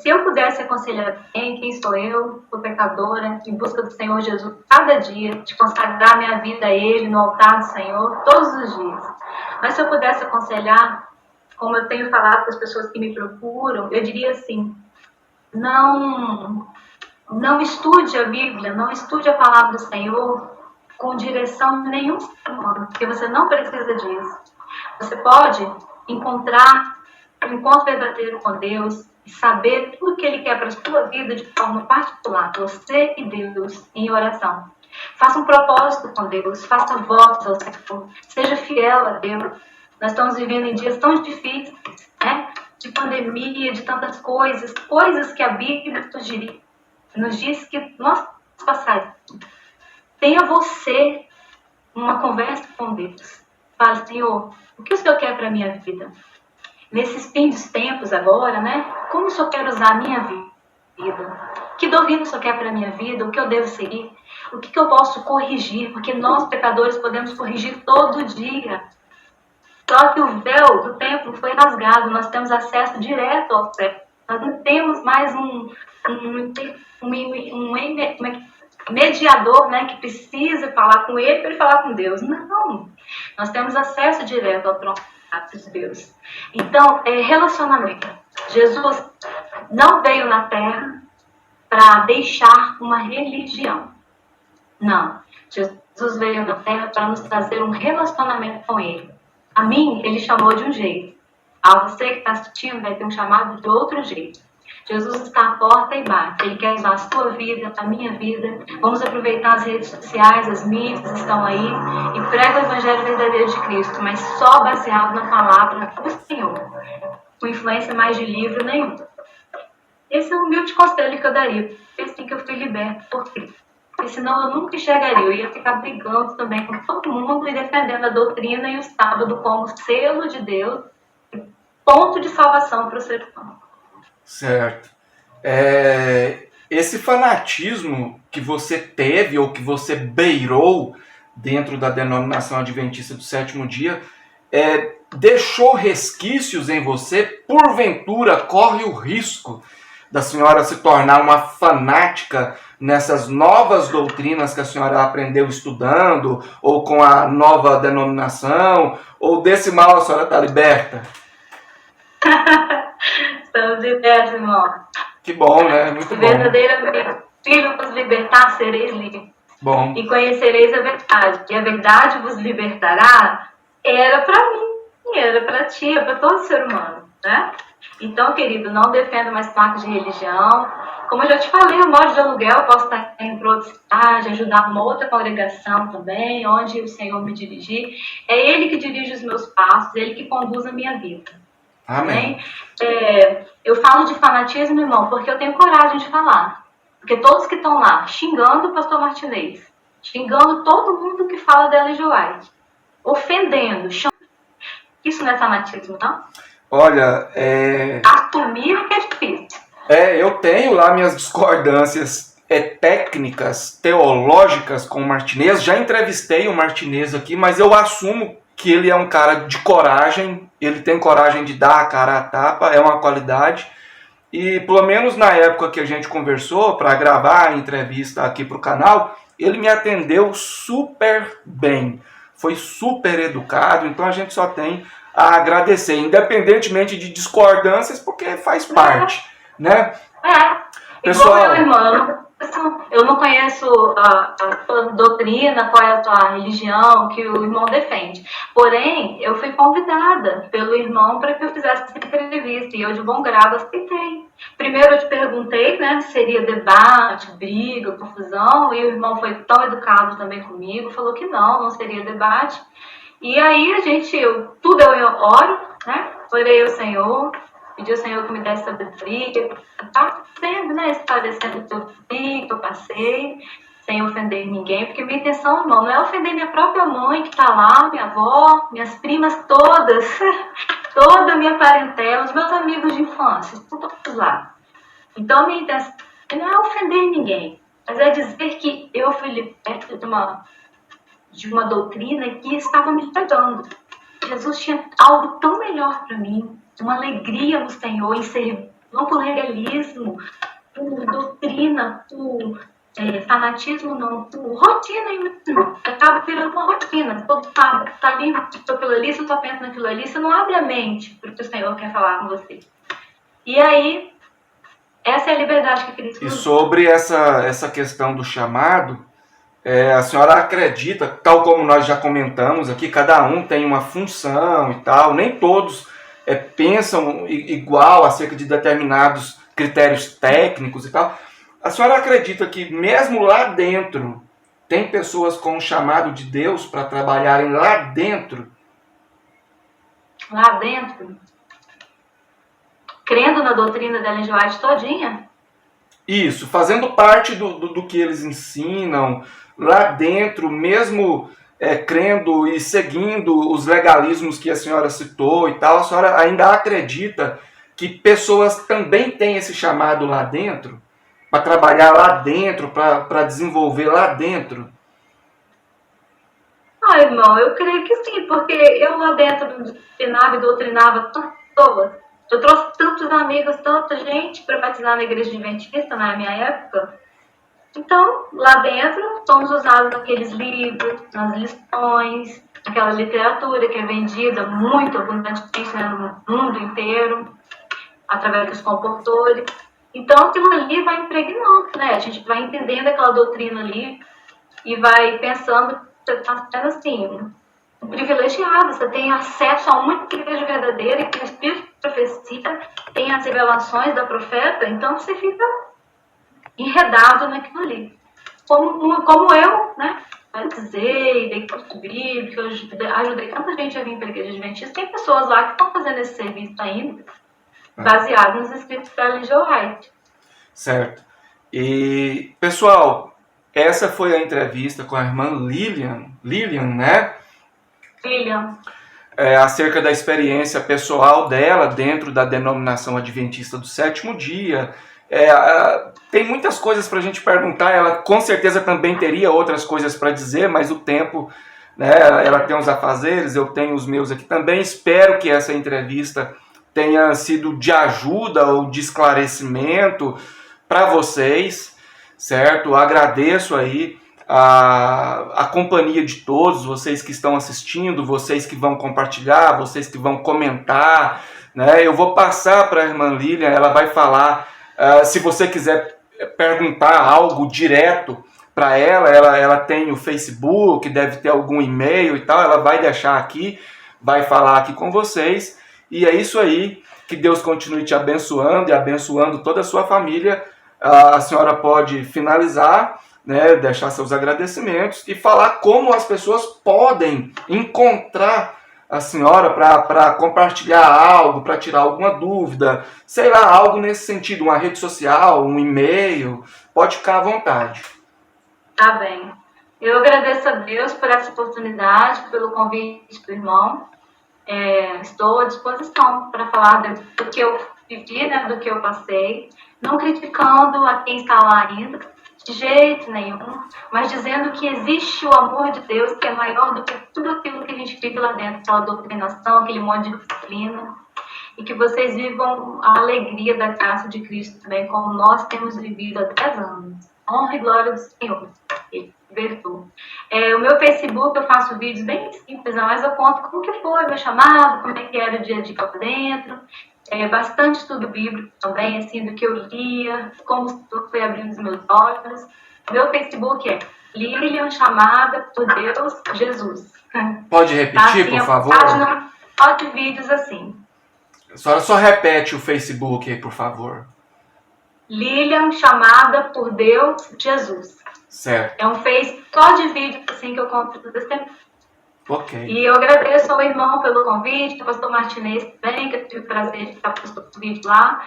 Se eu pudesse aconselhar quem sou eu, sou pecadora, em busca do Senhor Jesus, cada dia, de consagrar minha vida a Ele, no altar do Senhor, todos os dias. Mas se eu pudesse aconselhar, como eu tenho falado para as pessoas que me procuram, eu diria assim, não estude a Bíblia, não estude a palavra do Senhor com direção nenhuma, porque você não precisa disso. Você pode encontrar um encontro verdadeiro com Deus e saber tudo que Ele quer para a sua vida de forma particular, você e Deus, em oração. Faça um propósito com Deus, faça votos ao Senhor, seja fiel a Deus. Nós estamos vivendo em dias tão difíceis, né? De pandemia, de tantas coisas que a Bíblia nos diz que nós passaremos. Tenha você uma conversa com Deus. Fala, Senhor, o que o Senhor quer para a minha vida? Nesses fins dos tempos agora, né? Como o Senhor quer usar a minha vida? Que doutrina o Senhor quer para a minha vida? O que eu devo seguir? O que eu posso corrigir? Porque nós, pecadores, podemos corrigir todo dia. Só que o véu do templo foi rasgado. Nós temos acesso direto ao céu. Nós não temos mais um mediador, né, que precisa falar com ele para ele falar com Deus. Não. Nós temos acesso direto ao trono de Deus. Então, relacionamento. Jesus não veio na Terra para deixar uma religião. Não. Jesus veio na Terra para nos trazer um relacionamento com Ele. A mim, Ele chamou de um jeito. A você que está assistindo vai ter um chamado de outro jeito. Jesus está à porta e bate. Ele quer usar a sua vida, a minha vida. Vamos aproveitar as redes sociais, as mídias estão aí e prega o Evangelho verdadeiro de Cristo, mas só baseado na palavra do Senhor, com influência mais de livro nenhum. Esse é o humilde conselho que eu daria. Foi assim que eu fui liberto por Cristo. Porque senão eu nunca enxergaria. Eu ia ficar brigando também com todo mundo e defendendo a doutrina e o sábado como selo de Deus, ponto de salvação para o ser humano. Certo. Esse fanatismo que você teve ou que você beirou dentro da denominação adventista do sétimo dia deixou resquícios em você? Porventura corre o risco da senhora se tornar uma fanática nessas novas doutrinas que a senhora aprendeu estudando, ou com a nova denominação, ou desse mal a senhora está liberta? Estamos libertos, irmão. Que bom, né? Muito bom. Verdadeiramente, filho vos libertar, sereis livres. Bom. E conhecereis a verdade. E a verdade vos libertará. Era para mim, era para ti, é para todo ser humano, né? Então, querido, não defenda mais placas de religião. Como eu já te falei, eu moro de aluguel, eu posso estar em outra cidade, ajudar uma outra congregação também, onde o Senhor me dirigir. É Ele que dirige os meus passos, Ele que conduz a minha vida. Amém. Eu falo de fanatismo, irmão, porque eu tenho coragem de falar. Porque todos que estão lá xingando o pastor Martinez, xingando todo mundo que fala da Ellen G. White, ofendendo, chamando. Isso não é fanatismo, não? Olha, assumir que é difícil. Eu tenho lá minhas discordâncias técnicas, teológicas com o Martinez. Já entrevistei o Martinez aqui, mas eu assumo que ele é um cara de coragem, ele tem coragem de dar a cara a tapa, é uma qualidade. E pelo menos na época que a gente conversou para gravar a entrevista aqui para o canal, ele me atendeu super bem, foi super educado, então a gente só tem a agradecer, independentemente de discordâncias, porque faz parte, né? Pessoal, igual meu irmão, eu não conheço a tua doutrina, qual é a tua religião que o irmão defende. Porém, eu fui convidada pelo irmão para que eu fizesse essa entrevista e eu de bom grado aceitei. Primeiro eu te perguntei, né, se seria debate, briga, confusão, e o irmão foi tão educado também comigo, falou que não seria debate. E aí tudo eu oro, né, orei ao Senhor, pedi ao Senhor que me desse sabedoria, tá sendo, né, esclarecendo o que eu passei, sem ofender ninguém, porque minha intenção, irmão, não é ofender minha própria mãe que tá lá, minha avó, minhas primas todas, toda a minha parentela, os meus amigos de infância, estão todos lá. Então, minha intenção não é ofender ninguém, mas é dizer que eu fui liberta de uma doutrina que estava me pegando. Jesus tinha algo tão melhor para mim, uma alegria no Senhor, em servir, não por legalismo, por doutrina, por fanatismo, não, por rotina. Acaba virando uma rotina. Todo sábado, tá ali, estou aquilo ali, se eu estou pensando naquilo ali, você não abre a mente para o que o Senhor quer falar com você. E aí, essa é a liberdade que Cristo nos dá. E sobre essa questão do chamado, A senhora acredita, tal como nós já comentamos aqui, cada um tem uma função e tal, nem todos pensam igual acerca de determinados critérios técnicos e tal. A senhora acredita que mesmo lá dentro tem pessoas com o chamado de Deus para trabalharem lá dentro? Lá dentro, crendo na doutrina da Ellen G. White todinha? Isso, fazendo parte do que eles ensinam, lá dentro, mesmo crendo e seguindo os legalismos que a senhora citou e tal, a senhora ainda acredita que pessoas também têm esse chamado lá dentro? Para trabalhar lá dentro, para desenvolver lá dentro? Irmão, eu creio que sim, porque eu lá dentro ensinava e doutrinava tantas pessoas. Eu trouxe tantos amigos, tanta gente para batizar na igreja adventista na minha época. Então, lá dentro, somos usados naqueles livros, nas lições, aquela literatura que é vendida muito abundantemente, né, no mundo inteiro, através dos comportores. Então, aquilo ali vai impregnando, né? A gente vai entendendo aquela doutrina ali e vai pensando que você está sendo assim, um privilegiado. Você tem acesso a uma igreja verdadeira que o Espírito de Profecia tem as revelações da profeta, então você fica enredado naquilo ali. Como eu, né? Batizei, dei curso bíblico, ajudei tanta gente a vir para a igreja adventista. Tem pessoas lá que estão fazendo esse serviço ainda, baseado nos escritos da Ellen G. White. Certo. E, pessoal, essa foi a entrevista com a irmã Lilian, né? Lilian. Acerca da experiência pessoal dela dentro da denominação adventista do sétimo dia. Tem muitas coisas para a gente perguntar, ela com certeza também teria outras coisas para dizer, mas o tempo, né, ela tem os afazeres, eu tenho os meus aqui também. Espero que essa entrevista tenha sido de ajuda ou de esclarecimento para vocês, certo? Agradeço aí a companhia de todos, vocês que estão assistindo, vocês que vão compartilhar, vocês que vão comentar, né? Eu vou passar para a irmã Lilian, ela vai falar, se você quiser perguntar algo direto para ela tem o Facebook, deve ter algum e-mail e tal, ela vai deixar aqui, vai falar aqui com vocês, e é isso aí, que Deus continue te abençoando e abençoando toda a sua família. A senhora pode finalizar, né, deixar seus agradecimentos e falar como as pessoas podem encontrar a senhora para compartilhar algo, para tirar alguma dúvida, sei lá, algo nesse sentido, uma rede social, um e-mail, pode ficar à vontade. Tá bem. Eu agradeço a Deus por essa oportunidade, pelo convite do irmão. Estou à disposição para falar do que eu vivi, né, do que eu passei, não criticando a quem está lá ainda, de jeito nenhum, mas dizendo que existe o amor de Deus que é maior do que tudo aquilo que a gente vive lá dentro, aquela doutrinação, aquele monte de disciplina, e que vocês vivam a alegria da graça de Cristo também, como nós temos vivido há 10 anos. Honra e glória do Senhor. O meu Facebook, eu faço vídeos bem simples, mas eu conto como que foi meu chamado, como é que era o dia a dia lá dentro, bastante estudo bíblico também, assim, do que eu lia, como foi abrindo os meus olhos. Meu Facebook é Lilian Chamada por Deus Jesus. Pode repetir, por favor? Página, só de vídeos assim. A senhora só repete o Facebook aí, por favor. Lilian Chamada por Deus Jesus. Certo. É um Face só de vídeo assim que eu conto tudo esse tempo. Ok. E eu agradeço ao irmão pelo convite, ao pastor Martinez também, que eu tive o prazer de estar postando o vídeo lá.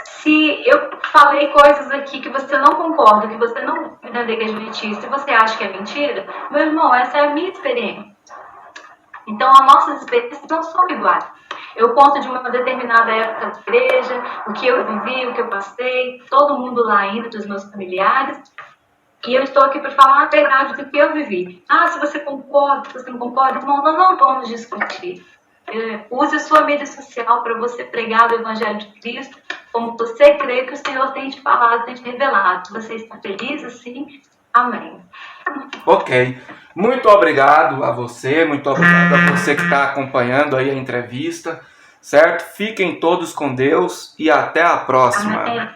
Se eu falei coisas aqui que você não concorda, que você não é da igreja adventista, se você acha que é mentira, meu irmão, essa é a minha experiência. Então, as nossas experiências não são iguais. Eu conto de uma determinada época da igreja, o que eu vivi, o que eu passei, todo mundo lá ainda, dos meus familiares. E eu estou aqui para falar a verdade do que eu vivi. Se você concorda, se você não concorda, irmão, nós não vamos discutir. Use a sua mídia social para você pregar o Evangelho de Cristo, como você crê que o Senhor tem te falado, tem te revelado. Você está feliz assim? Amém. Ok. Muito obrigado a você, muito obrigado a você que está acompanhando aí a entrevista, certo? Fiquem todos com Deus e até a próxima. Amém.